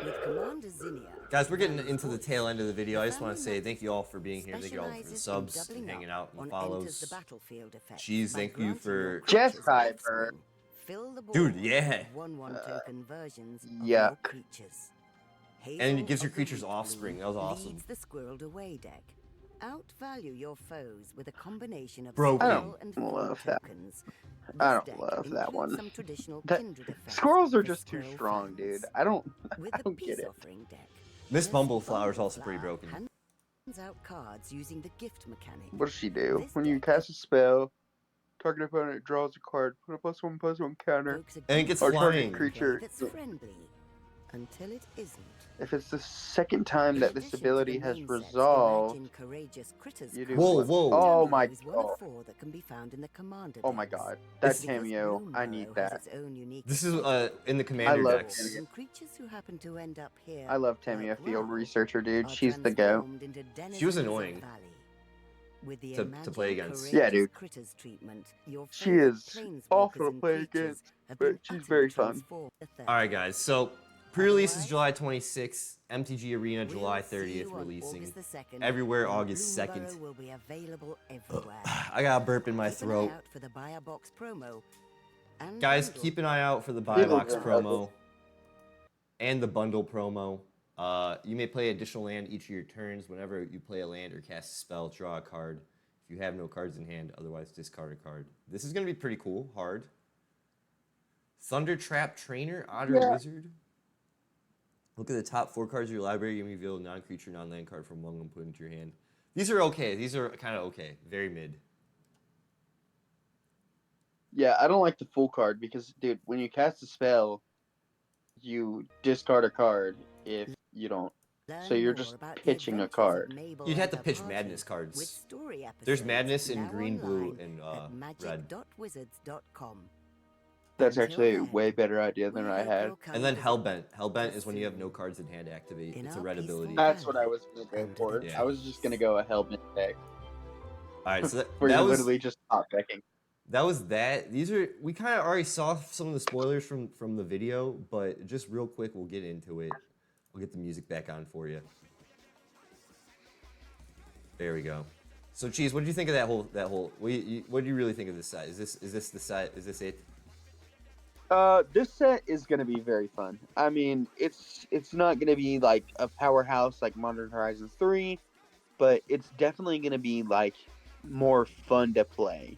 Speaker 3: With Commander Zinnia,
Speaker 1: Guys, we're getting
Speaker 3: Valley's
Speaker 1: into the
Speaker 3: voice,
Speaker 1: tail end of the video.
Speaker 3: the
Speaker 1: I just want to
Speaker 3: family
Speaker 1: say thank you all for being here. Thank you all for the
Speaker 3: specializes in
Speaker 1: subs and
Speaker 3: doubling
Speaker 1: hanging
Speaker 3: up
Speaker 1: out and
Speaker 3: on
Speaker 1: the
Speaker 3: enters the
Speaker 1: follows.
Speaker 3: battlefield effects
Speaker 1: Jeez,
Speaker 3: by
Speaker 1: thank you
Speaker 3: granting your
Speaker 1: for.
Speaker 2: Jess
Speaker 3: creatures
Speaker 2: Piper.
Speaker 3: offspring. Fill the
Speaker 1: Dude,
Speaker 3: board
Speaker 1: yeah.
Speaker 3: with 1/1 token versions of
Speaker 2: yuck.
Speaker 3: your creatures.
Speaker 1: And
Speaker 3: Hazel
Speaker 1: it gives your
Speaker 3: of the
Speaker 1: creatures
Speaker 3: Wheat
Speaker 1: offspring.
Speaker 3: Bloom
Speaker 1: That was awesome.
Speaker 3: leads the Squirreled Away deck. Outvalue your foes with a combination of
Speaker 1: Broken.
Speaker 3: spell and food
Speaker 2: love that.
Speaker 3: tokens.
Speaker 2: I
Speaker 3: This
Speaker 2: don't
Speaker 3: deck
Speaker 2: love that
Speaker 3: includes
Speaker 2: one.
Speaker 3: some traditional
Speaker 2: That-
Speaker 3: kindred effects
Speaker 2: Squirrels are
Speaker 3: for
Speaker 2: just too
Speaker 3: squirrel
Speaker 2: strong, dude.
Speaker 3: fans.
Speaker 2: I don't
Speaker 3: With
Speaker 2: I
Speaker 3: the
Speaker 2: don't get
Speaker 3: peace
Speaker 2: it.
Speaker 3: offering deck,
Speaker 1: Miss
Speaker 3: Miss
Speaker 1: Bumbleflower is also pretty
Speaker 3: Bumbleflower
Speaker 1: broken.
Speaker 3: hands out cards using the gift mechanic.
Speaker 2: What does she do?
Speaker 3: This
Speaker 2: When you
Speaker 3: deck
Speaker 2: cast a spell, target opponent draws a card, put a +1/+1 counter.
Speaker 3: evokes a
Speaker 1: And it gets
Speaker 3: game
Speaker 2: Or target
Speaker 1: flying.
Speaker 3: gameplay
Speaker 2: creature.
Speaker 3: that's friendly until it isn't.
Speaker 2: If it's the second time that
Speaker 3: In
Speaker 2: this
Speaker 3: addition to
Speaker 2: ability
Speaker 3: the
Speaker 2: has
Speaker 3: main set's
Speaker 2: resolved,
Speaker 3: Imagine Courageous Critters
Speaker 2: you do
Speaker 3: card,
Speaker 1: Whoa,
Speaker 2: what?
Speaker 1: whoa.
Speaker 2: Oh
Speaker 3: Demo
Speaker 2: my
Speaker 3: is one
Speaker 2: god.
Speaker 3: of 4 that can be found in the Commander
Speaker 2: Oh my
Speaker 3: decks.
Speaker 2: god. That
Speaker 1: This-
Speaker 2: cameo, I
Speaker 3: Bloomburrow
Speaker 2: need
Speaker 3: has
Speaker 2: that.
Speaker 3: its own unique
Speaker 1: This is
Speaker 3: aesthetic.
Speaker 1: in the commander
Speaker 2: love
Speaker 1: decks.
Speaker 2: Tamia.
Speaker 3: And creatures who happen to end up here,
Speaker 2: I love Tamia,
Speaker 3: like
Speaker 2: field
Speaker 3: Ral,
Speaker 2: researcher, dude.
Speaker 3: are
Speaker 2: She's the goat.
Speaker 3: transformed into
Speaker 1: She was
Speaker 3: denizens of
Speaker 1: annoying
Speaker 3: Valley. With the
Speaker 1: to
Speaker 3: Imagine
Speaker 1: play against.
Speaker 3: Courageous
Speaker 2: Yeah, dude.
Speaker 3: Critters treatment, your
Speaker 2: She
Speaker 3: favorite
Speaker 2: is
Speaker 3: planeswalkers
Speaker 2: awful to
Speaker 3: and
Speaker 2: play
Speaker 3: creatures
Speaker 2: against,
Speaker 3: have
Speaker 2: but
Speaker 3: been
Speaker 2: she's
Speaker 3: utterly
Speaker 2: very fun.
Speaker 3: transformed to
Speaker 1: All right, guys. So pre-release is
Speaker 3: Otherwise,
Speaker 1: July 26th. MTG Arena July
Speaker 3: we'll see
Speaker 1: 30th
Speaker 3: you on
Speaker 1: releasing.
Speaker 3: August the 2nd,
Speaker 1: Everywhere
Speaker 3: when
Speaker 1: August 2nd.
Speaker 3: Bloomburrow will be available everywhere.
Speaker 1: I got a burp in my
Speaker 3: Keep an eye
Speaker 1: throat.
Speaker 3: out for the buy a box promo. And
Speaker 1: Guys,
Speaker 3: bundle.
Speaker 1: keep an eye out for the buy box
Speaker 2: Yeah.
Speaker 1: promo and the bundle promo. You may play additional land each of your turns. Whenever you play a land or cast a spell, draw a card. If you have no cards in hand, otherwise discard a card. This is going to be pretty cool. Hard. Thunder Trap Trainer, Otter Wizard. Look at the top 4 cards of your library and reveal a non-creature, non-land card from among them put into your hand. These are okay. These are kind of okay. Very mid.
Speaker 2: Yeah, I don't like the full card because, dude, when you cast a spell, you discard a card if you don't.
Speaker 3: Learn
Speaker 2: So you're
Speaker 3: more
Speaker 2: just
Speaker 3: about the
Speaker 2: pitching a
Speaker 3: adventures of
Speaker 2: card.
Speaker 3: Mabel
Speaker 1: You'd have
Speaker 3: and
Speaker 1: to
Speaker 3: her
Speaker 1: pitch
Speaker 3: party
Speaker 1: Madness
Speaker 3: with
Speaker 1: cards.
Speaker 3: story
Speaker 1: There's
Speaker 3: episodes
Speaker 1: Madness in
Speaker 3: now
Speaker 1: green, blue,
Speaker 3: online
Speaker 1: and
Speaker 3: at
Speaker 1: red.
Speaker 3: magic.wizards.com.
Speaker 2: That's
Speaker 3: Until
Speaker 2: actually a
Speaker 3: then,
Speaker 2: way better idea
Speaker 3: we
Speaker 2: than I
Speaker 3: hope
Speaker 2: had.
Speaker 3: you'll come
Speaker 1: And then
Speaker 3: visit
Speaker 1: Hellbent. Hellbent
Speaker 3: us
Speaker 1: is when you have no
Speaker 3: soon.
Speaker 1: cards in hand to activate.
Speaker 3: In
Speaker 1: It's a
Speaker 3: our
Speaker 1: red
Speaker 3: peaceful
Speaker 1: ability.
Speaker 2: That's what I was gonna go
Speaker 3: Under
Speaker 2: for.
Speaker 3: the
Speaker 1: Yeah.
Speaker 2: I was just gonna go a Hellbent deck
Speaker 1: All right, so
Speaker 2: where
Speaker 1: that
Speaker 2: you're
Speaker 1: was
Speaker 2: literally just top decking.
Speaker 1: that was that. These are we kind of already saw some of the spoilers from the video, but just real quick, we'll get into it. We'll get the music back on for you. There we go. So, Cheese, what did you think of that whole? What do you really think of this set? Is this the set? Is this it?
Speaker 2: This set is gonna be very fun. I mean, it's not gonna be like a powerhouse like Modern Horizons 3, but it's definitely gonna be like more fun to play.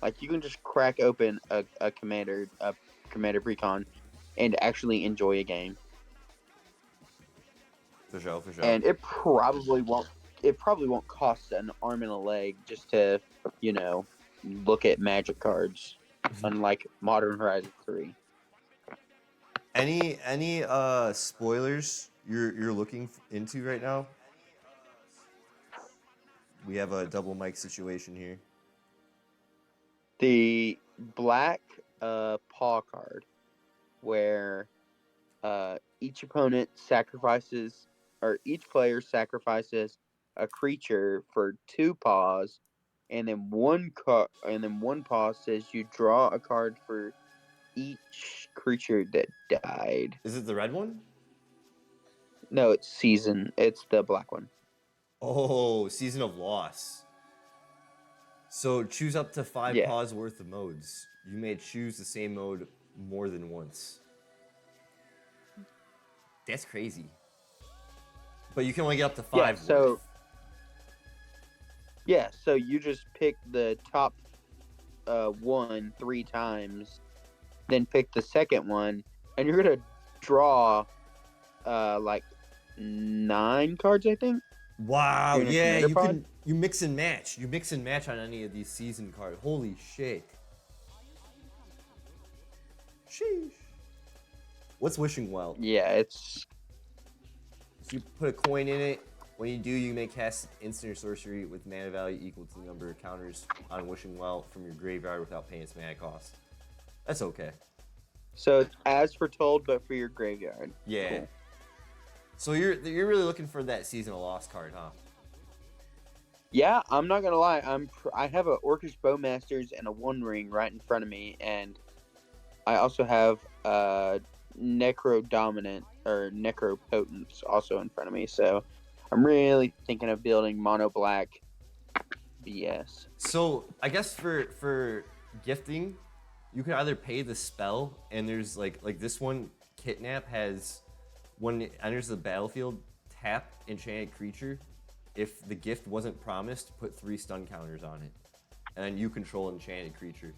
Speaker 2: Like you can just crack open a commander precon and actually enjoy a game.
Speaker 1: For sure, for sure.
Speaker 2: And it probably won't cost an arm and a leg just to, look at Magic cards, unlike Modern Horizons 3.
Speaker 1: Any spoilers you're looking into right now? We have a double mic situation here.
Speaker 2: The black paw card, where each opponent sacrifices, or each player sacrifices a creature for 2 paws, and then one paw says you draw a card for each creature that died.
Speaker 1: Is it the red one?
Speaker 2: No, it's season. It's the black one.
Speaker 1: Oh, Season of Loss. So choose up to 5
Speaker 2: Yeah.
Speaker 1: paws worth of modes. You may choose the same mode more than once. That's crazy. But you can only get up to 5 worth.
Speaker 2: So you just pick the top one 3 times, then pick the second one, and you're gonna draw like 9 cards, I think.
Speaker 1: Wow,
Speaker 2: You're in a
Speaker 1: yeah,
Speaker 2: commander
Speaker 1: you
Speaker 2: pod?
Speaker 1: can you mix and match. You mix and match on any of these season cards. Holy shit. Sheesh. What's Wishing Well?
Speaker 2: Yeah, it's
Speaker 1: So you put a coin in it. When you do, you may cast instant or sorcery with mana value equal to the number of counters on Wishing Well from your graveyard without paying its mana cost. That's okay.
Speaker 2: so it's as foretold, but for your graveyard.
Speaker 1: Yeah.
Speaker 2: Cool.
Speaker 1: So you're really looking for that Season of Lost card, huh?
Speaker 2: Yeah, I'm not gonna lie. I have a Orcish Bowmasters and a One Ring right in front of me, and I also have Necro Dominant or Necro Potence also in front of me. So I'm really thinking of building mono black BS.
Speaker 1: So I guess for gifting, you can either pay the spell, and there's like this one, Kidnap, has when it enters the battlefield, tap enchanted creature. If the gift wasn't promised, put 3 stun counters on it, and then you control enchanted creature.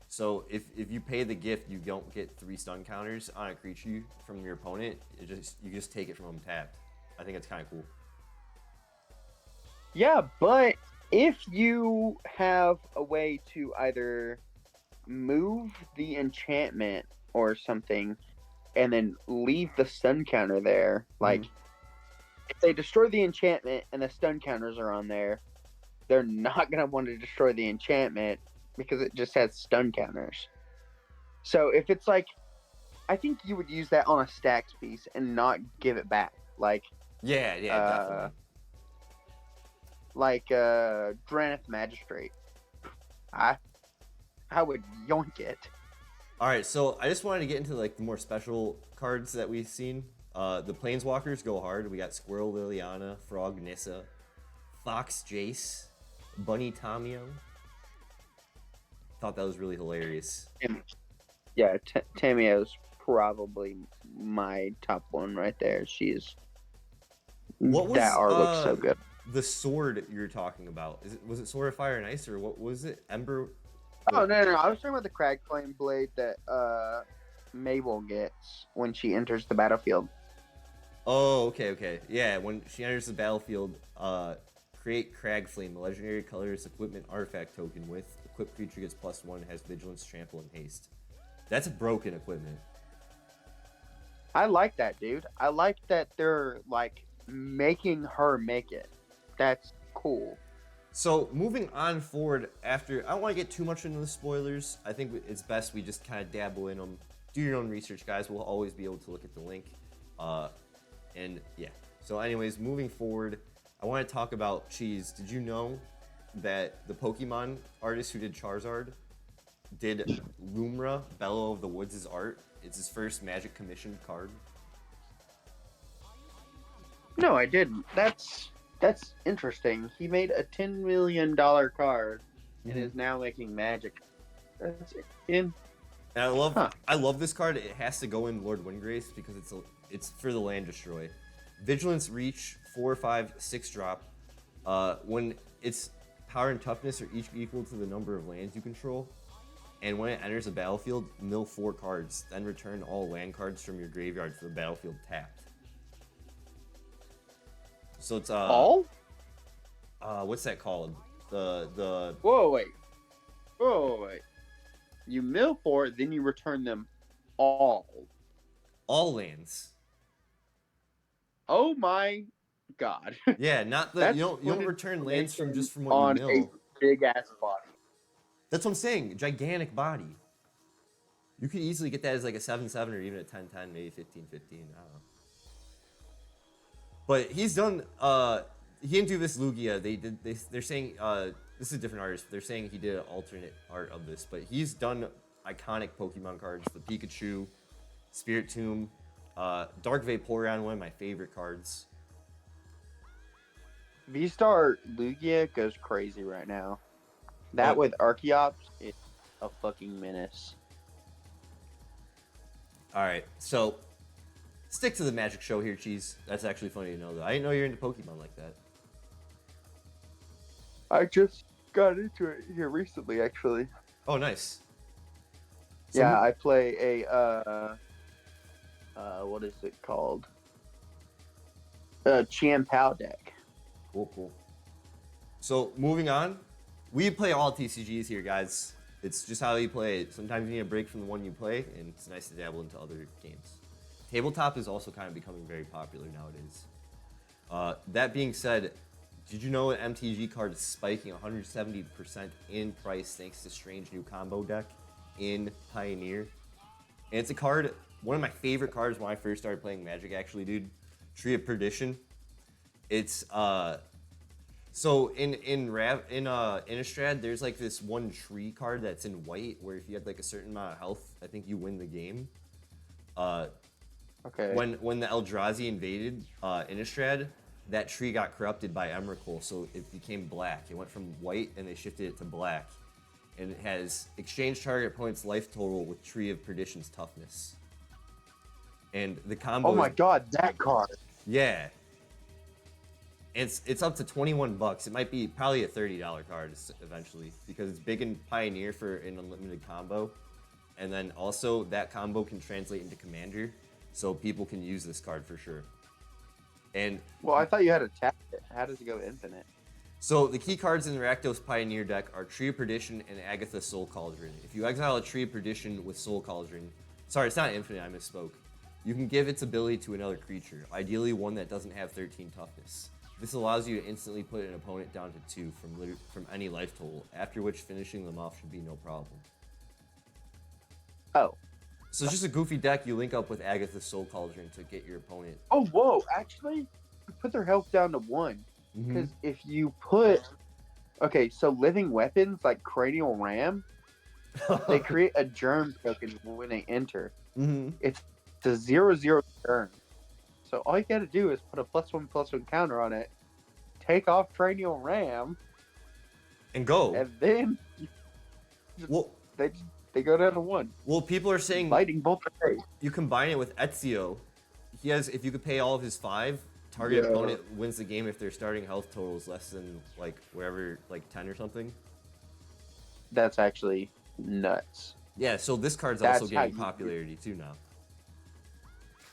Speaker 1: So if you pay the gift, you don't get 3 stun counters on a creature from your opponent. You just take it from them tapped. I think it's kind of cool.
Speaker 2: Yeah, but if you have a way to either move the enchantment or something and then leave the stun counter there, like if they destroy the enchantment and the stun counters are on there, they're not going to want to destroy the enchantment because it just has stun counters. So if it's like, I think you would use that on a stacks piece and not give it back. Like,
Speaker 1: Yeah, definitely.
Speaker 2: like Draneth Magistrate. I would yoink it.
Speaker 1: All right, so I just wanted to get into like the more special cards that we've seen. The Planeswalkers go hard. We got Squirrel Liliana, Frog Nissa, Fox Jace, Bunny Tamio. Thought that was really hilarious.
Speaker 2: Yeah, Tamio's probably my top one right there. She's
Speaker 1: What was
Speaker 2: that art looks so good.
Speaker 1: The sword you're talking about? Was it Sword of Fire and Ice, or what was it? Ember?
Speaker 2: Oh no! I was talking about the Crag Flame Blade that Mabel gets when she enters the battlefield.
Speaker 1: Oh, okay. Yeah, when she enters the battlefield, create Crag Flame, a legendary colorless equipment artifact token with equipped creature gets +1, has vigilance, trample, and haste. That's a broken equipment.
Speaker 2: I like that, dude. I like that they're like making her make it. That's cool.
Speaker 1: So moving on forward, after I don't want to get too much into the spoilers. I think it's best we just kind of dabble in them. Do your own research, guys. We'll always be able to look at the link. And yeah. So anyways, moving forward, I want to talk about Cheese. Did you know that the Pokemon artist who did Charizard did Lumra, Bellow of the Woods' art? It's his first Magic commissioned card.
Speaker 2: No, I didn't. That's interesting. He made a $10 million card and is now making Magic. That's in.
Speaker 1: And I love this card. It has to go in Lord Windgrace because it's for the land destroy. Vigilance, reach, 4, 5, 6 drop. When its power and toughness are each equal to the number of lands you control, and when it enters the battlefield, mill 4 cards. Then return all land cards from your graveyard to the battlefield tapped. So it's
Speaker 2: all?
Speaker 1: What's that called? The
Speaker 2: Whoa, wait. You mill 4, then you return them all.
Speaker 1: All lands.
Speaker 2: Oh my god.
Speaker 1: Yeah, not the
Speaker 2: That's
Speaker 1: you don't return lands from just from what you
Speaker 2: on
Speaker 1: mill.
Speaker 2: a big ass body.
Speaker 1: That's what I'm saying. Gigantic body. You could easily get that as like a 7/7 or even a 10/10, maybe 15/15. I don't know. But he's done. He didn't do this Lugia. They're saying this is a different artist. They're saying he did an alternate art of this, but he's done iconic Pokemon cards: the Pikachu, Spirit Tomb, Dark Vaporeon, one of my favorite cards.
Speaker 2: V-Star Lugia goes crazy right now. That with Archeops, it's a fucking menace.
Speaker 1: All right, so stick to the Magic show here, Cheese. That's actually funny to know, though. I didn't know you're into Pokemon like that.
Speaker 2: I just got into it here recently, actually.
Speaker 1: Oh, nice. So
Speaker 2: yeah, I play a what is it called? A Chien-Pao deck.
Speaker 1: Cool. So moving on, we play all TCGs here, guys. It's just how you play it. Sometimes you need a break from the one you play, and it's nice to dabble into other games. Tabletop is also kind of becoming very popular nowadays. That being said, did you know an MTG card is spiking 170% in price thanks to Strange New Combo deck in Pioneer? And it's a card, one of my favorite cards when I first started playing Magic, actually, dude. Tree of Perdition. It's so in Innistrad, there's like this one tree card that's in white where if you had like a certain amount of health, I think you win the game.
Speaker 2: Okay.
Speaker 1: When the Eldrazi invaded Innistrad, that tree got corrupted by Emrakul, so it became black. It went from white and they shifted it to black. And it has exchange target opponent's life total with Tree of Perdition's toughness. And the combo.
Speaker 2: Oh my god, that card.
Speaker 1: Yeah. It's up to $21. It might be probably a $30 card eventually because it's big in Pioneer for an unlimited combo. And then also that combo can translate into Commander, so people can use this card for sure. And
Speaker 2: well, I thought you had to tap it. How does it go infinite?
Speaker 1: so the key cards in the Rakdos Pioneer deck are Tree of Perdition and Agatha Soul Cauldron. If you exile a Tree of Perdition with Soul Cauldron, sorry, it's not infinite, I misspoke. You can give its ability to another creature, ideally one that doesn't have 13 toughness. This allows you to instantly put an opponent down to 2 from any life total, after which finishing them off should be no problem.
Speaker 2: Oh.
Speaker 1: So it's just a goofy deck. You link up with Agatha Soul Cauldron to get your opponent.
Speaker 2: Oh, whoa. Actually, you put their health down to 1. Because if you put... Okay, so living weapons like Cranial Ram, they create a germ token when they enter. It's a 0/0 germ. So all you gotta do is put a +1/+1 counter on it, take off Cranial Ram,
Speaker 1: and go.
Speaker 2: And then they go down to 1.
Speaker 1: Well, people are saying
Speaker 2: Lightning Bolt.
Speaker 1: You combine it with Ezio. He has, if you could pay all of his 5, target opponent wins the game if their starting health total is less than like wherever, like 10 or something.
Speaker 2: That's actually nuts.
Speaker 1: Yeah, so this card's also getting popularity too now.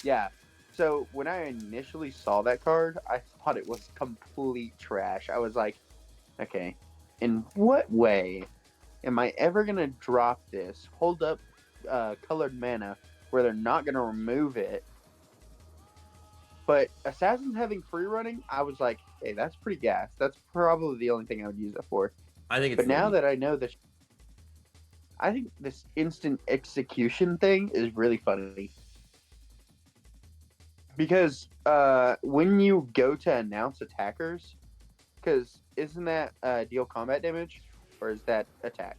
Speaker 2: Yeah. So when I initially saw that card, I thought it was complete trash. I was like, okay, in what way am I ever going to drop this, hold up colored mana where they're not going to remove it? But Assassin's having free running, I was like, hey, that's pretty gas. That's probably the only thing I would use it for.
Speaker 1: I think it's
Speaker 2: But now that I know this, I think this instant execution thing is really funny. Because when you go to announce attackers, because isn't that deal combat damage, or is that attack?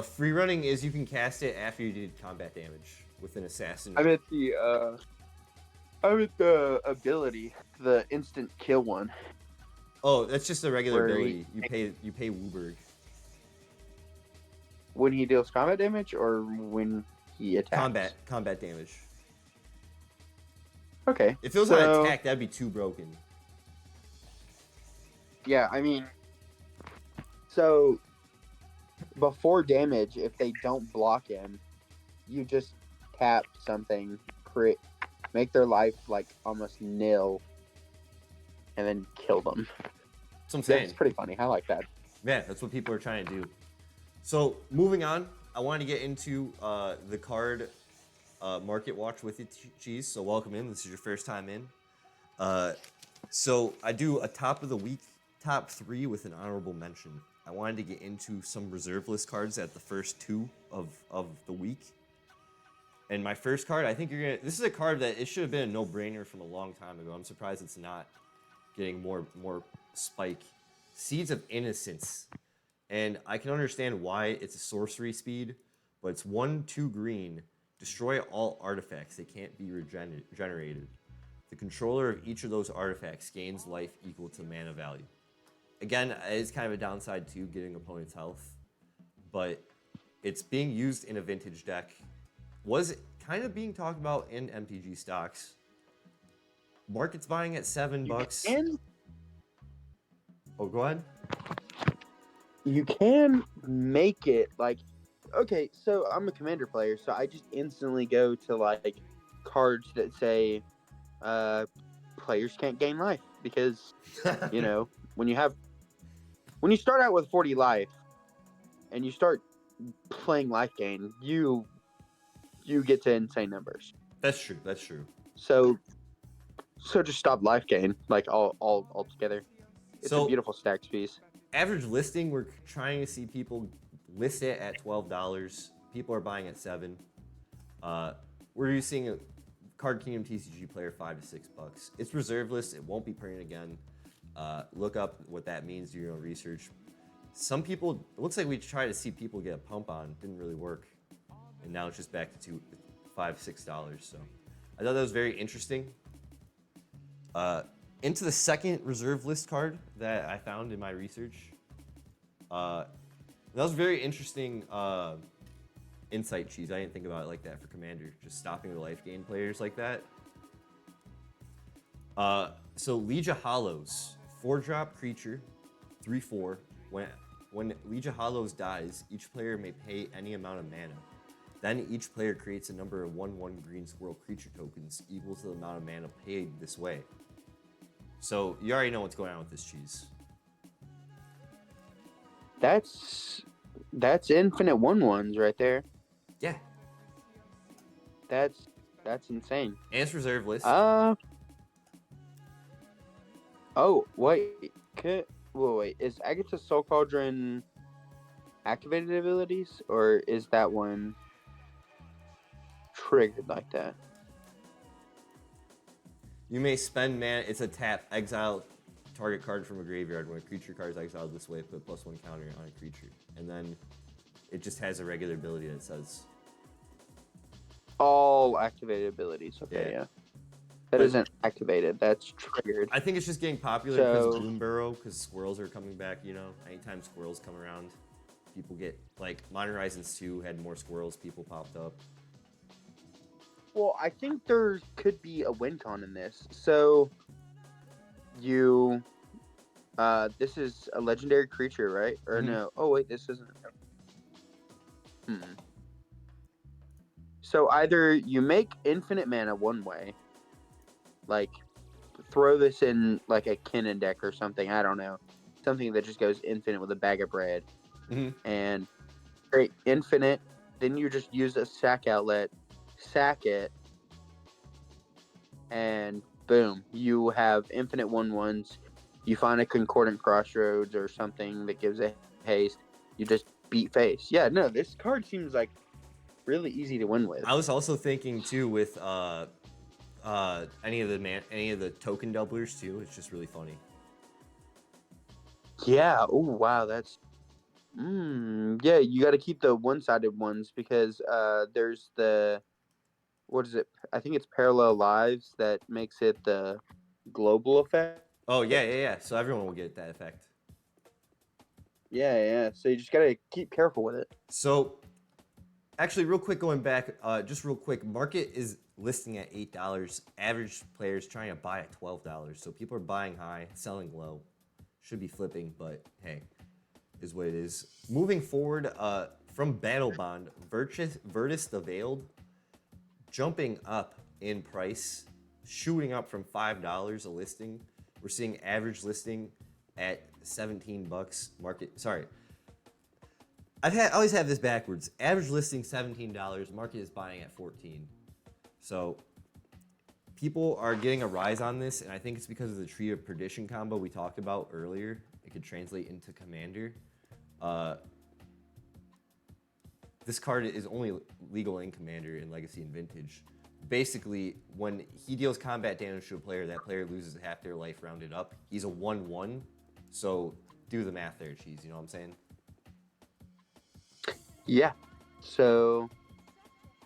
Speaker 1: Free running is you can cast it after you did combat damage with an assassin.
Speaker 2: I meant the ability, the instant kill one.
Speaker 1: Oh, that's just a regular ability. You pay Wooburg.
Speaker 2: When he deals combat damage, or when he attacks?
Speaker 1: Combat damage.
Speaker 2: Okay.
Speaker 1: If it was an attack, that'd be too broken.
Speaker 2: Yeah, I mean, so before damage, if they don't block him, you just tap something, make their life like almost nil, and then kill them.
Speaker 1: That's what I'm saying.
Speaker 2: It's pretty funny. I like that.
Speaker 1: Yeah, that's what people are trying to do. So moving on, I wanted to get into the card Market Watch with you, Cheese. So welcome in. This is your first time in. So I do a top of the week, top 3 with an honorable mention. I wanted to get into some reserve list cards at the first 2 of the week. And my first card, I think you're gonna. This is a card that it should have been a no-brainer from a long time ago. I'm surprised it's not getting more spike. Seeds of Innocence, and I can understand why it's a sorcery speed, but it's 1/2 green. Destroy all artifacts. They can't be regenerated. The controller of each of those artifacts gains life equal to mana value. Again, it's kind of a downside to getting opponent's health, but it's being used in a vintage deck. Was kind of being talked about in MTG stocks. Market's buying at $7. Oh, go ahead.
Speaker 2: You can make it like, okay, so I'm a commander player, so I just instantly go to like cards that say players can't gain life because you know when you start out with 40 life and you start playing life gain, you get to insane numbers.
Speaker 1: That's true. That's true.
Speaker 2: So just stop life gain like all together. It's a beautiful stacks piece.
Speaker 1: Average listing, we're trying to see people list it at $12. People are buying at $7. We're seeing a Card Kingdom TCG player $5 to $6. It's reserve list. It won't be printed again. Look up what that means. Do your own research. Some people, it looks like we tried to see people get a pump on. Didn't really work. And now it's just back to $5, $6. So I thought that was very interesting. Into the second reserve list card that I found in my research. That was very interesting insight, Cheese. I didn't think about it like that for Commander. Just stopping the life gain players like that. So Legia Hollows, 4-drop creature, 3/4. When Legia Hollows dies, each player may pay any amount of mana. Then each player creates a number of 1/1 green squirrel creature tokens equal to the amount of mana paid this way. So you already know what's going on with this, Cheese.
Speaker 2: That's infinite 1/1s right there.
Speaker 1: Yeah.
Speaker 2: That's insane.
Speaker 1: And it's reserve list.
Speaker 2: Oh wait, wait. Is Agatha's Soul Cauldron activated abilities, or is that one triggered like that?
Speaker 1: You may spend mana. It's a tap. Exile target card from a graveyard. When a creature card is exiled this way, put +1 counter on a creature. And then it just has a regular ability that says...
Speaker 2: All activated abilities. Okay, yeah. That isn't activated. That's triggered.
Speaker 1: I think it's just getting popular because Bloomburrow, because squirrels are coming back, you know? Anytime squirrels come around, people get... Like, Modern Horizons 2 had more squirrels. People popped up.
Speaker 2: Well, I think there could be a win con in this. So, you, this is a legendary creature, right? Or no? Oh wait, this isn't. So either you make infinite mana one way, like throw this in like a Kinnan deck or something. I don't know, something that just goes infinite with a bag of bread, and create infinite. Then you just use a sack outlet. Sack it, and boom, you have infinite 1/1s. You find a concordant crossroads or something that gives a haste. You just beat face. Yeah, no, this card seems like really easy to win with.
Speaker 1: I was also thinking too with any of the token doublers too. It's just really funny.
Speaker 2: Yeah. Oh wow, that's. Yeah, you got to keep the one-sided ones because there's the. What is it? I think it's Parallel Lives that makes it the global effect.
Speaker 1: Oh, yeah. So everyone will get that effect.
Speaker 2: Yeah. So you just got to keep careful with it.
Speaker 1: So, actually, real quick, going back, just real quick, market is listing at $8. Average players trying to buy at $12. So people are buying high, selling low. Should be flipping, but hey, is what it is. Moving forward, from Battle Bond, Virtus the Veiled, jumping up in price, shooting up from $5 a listing. We're seeing average listing at $17. I always have this backwards. Average listing $17. Market is buying at $14. So people are getting a rise on this, and I think it's because of the Tree of Perdition combo we talked about earlier. It could translate into Commander. This card is only legal in Commander, in Legacy, and Vintage. Basically, when he deals combat damage to a player, that player loses half their life rounded up. He's a 1/1, so do the math there, Cheese. You know what I'm saying?
Speaker 2: Yeah. So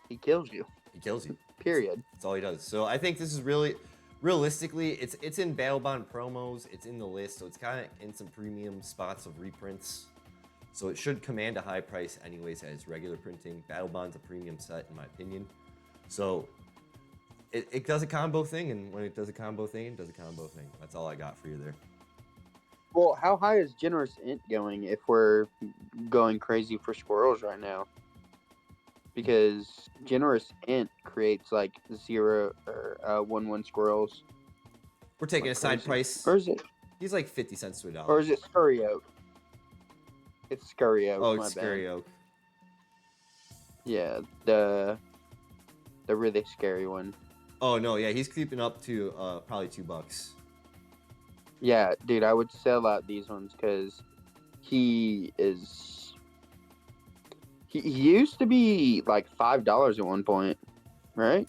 Speaker 2: he kills you.
Speaker 1: He kills you.
Speaker 2: Period.
Speaker 1: That's all he does. So I think this is really, realistically, it's in Battle Bond promos. It's in the list, so it's kind of in some premium spots of reprints. So it should command a high price anyways as regular printing. Battle Bond's a premium set, in my opinion. So it does a combo thing, and when it does a combo thing, it does a combo thing. That's all I got for you there.
Speaker 2: Well, how high is Generous Int going if we're going crazy for squirrels right now? Because Generous Int creates like 0 or 1/1 squirrels.
Speaker 1: We're taking
Speaker 2: Like
Speaker 1: a side
Speaker 2: crazy.
Speaker 1: price.
Speaker 2: Or is it?
Speaker 1: He's like 50 cents to $1.
Speaker 2: Or is it Scurry Oak? It's Scurry Oak.
Speaker 1: Oh,
Speaker 2: my
Speaker 1: it's
Speaker 2: bad.
Speaker 1: Scurry Oak.
Speaker 2: Yeah, the really scary one.
Speaker 1: Oh no, yeah, he's creeping up to probably $2.
Speaker 2: Yeah, dude, I would sell out these ones because he is. He used to be like $5 at one point, right?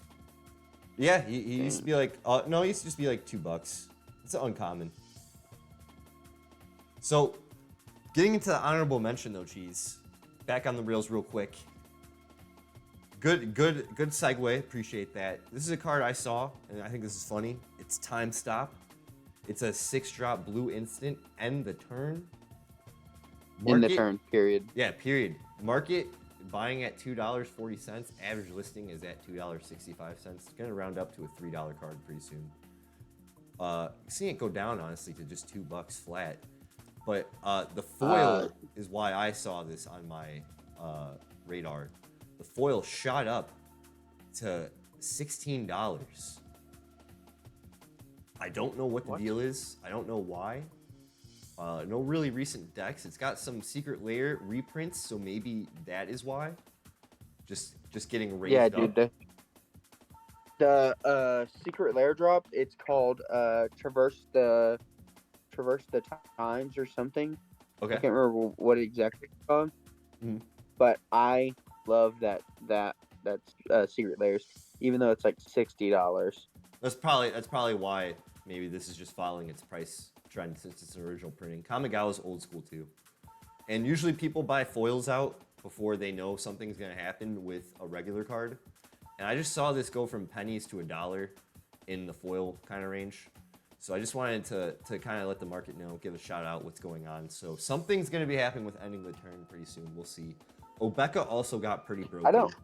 Speaker 1: Yeah, he used to be like, no, he used to just be like $2. It's uncommon. So, getting into the honorable mention though, Cheese. Back on the rails real quick. Good segue. Appreciate that. This is a card I saw, and I think this is funny. It's Time Stop. It's a 6-drop blue instant. End the turn.
Speaker 2: In the turn, period.
Speaker 1: Yeah, period. Market buying at $2.40. Average listing is at $2.65. It's gonna round up to a $3 card pretty soon. Seeing it go down honestly to just $2 flat. But the foil is why I saw this on my radar. The foil shot up to $16. I don't know what the deal is. I don't know why. No really recent decks. It's got some Secret Lair reprints, so maybe that is why. Just getting raised up.
Speaker 2: Yeah, dude. The Secret Lair drop. It's called Traverse the Times or something.
Speaker 1: Okay.
Speaker 2: I can't remember what exactly it's called.
Speaker 1: Mhm.
Speaker 2: But I love that Secret Lairs, even though it's like $60.
Speaker 1: That's probably why maybe this is just following its price trend since it's an original printing. Kamigawa's old school too. And usually people buy foils out before they know something's gonna happen with a regular card. And I just saw this go from pennies to $1 in the foil kind of range. So I just wanted to kind of let the market know, give a shout out what's going on. So something's gonna be happening with ending the turn pretty soon. We'll see. Obeka also got pretty broken.
Speaker 2: I don't.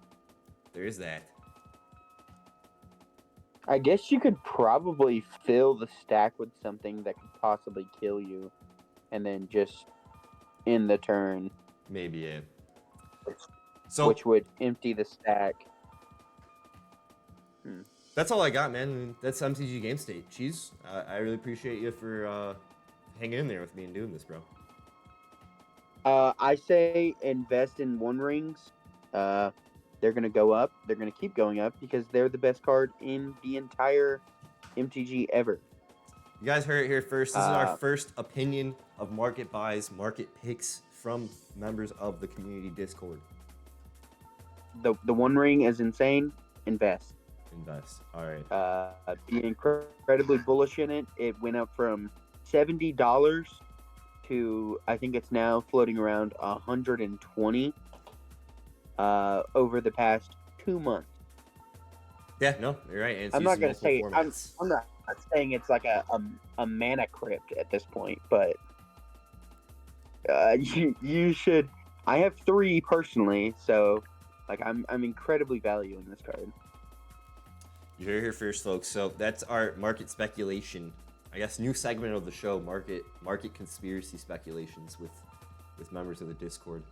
Speaker 1: There is that.
Speaker 2: I guess you could probably fill the stack with something that could possibly kill you, and then just end the turn.
Speaker 1: Maybe, yeah. So
Speaker 2: which would empty the stack.
Speaker 1: That's all I got, man. That's MTG Game State. Cheese, I really appreciate you for hanging in there with me and doing this, bro.
Speaker 2: I say invest in One Rings. They're going to go up. They're going to keep going up because they're the best card in the entire MTG ever.
Speaker 1: You guys heard it here first. This is our first opinion of market buys, market picks from members of the community Discord.
Speaker 2: The One Ring is insane. Invest.
Speaker 1: Invest. All right.
Speaker 2: Be incredibly bullish in it. It went up from $70 to, I think it's now floating around $120 over the past 2 months.
Speaker 1: Yeah, no, you're right. And
Speaker 2: I'm not gonna say I'm not saying it's like a mana crypt at this point, but you should. I have 3 personally, so like I'm incredibly valuing this card.
Speaker 1: You heard it here first, folks. So that's our market speculation. I guess new segment of the show, market conspiracy speculations with members of the Discord.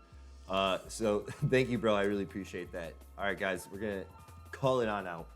Speaker 1: So thank you, bro. I really appreciate that. All right, guys, we're gonna call it on out.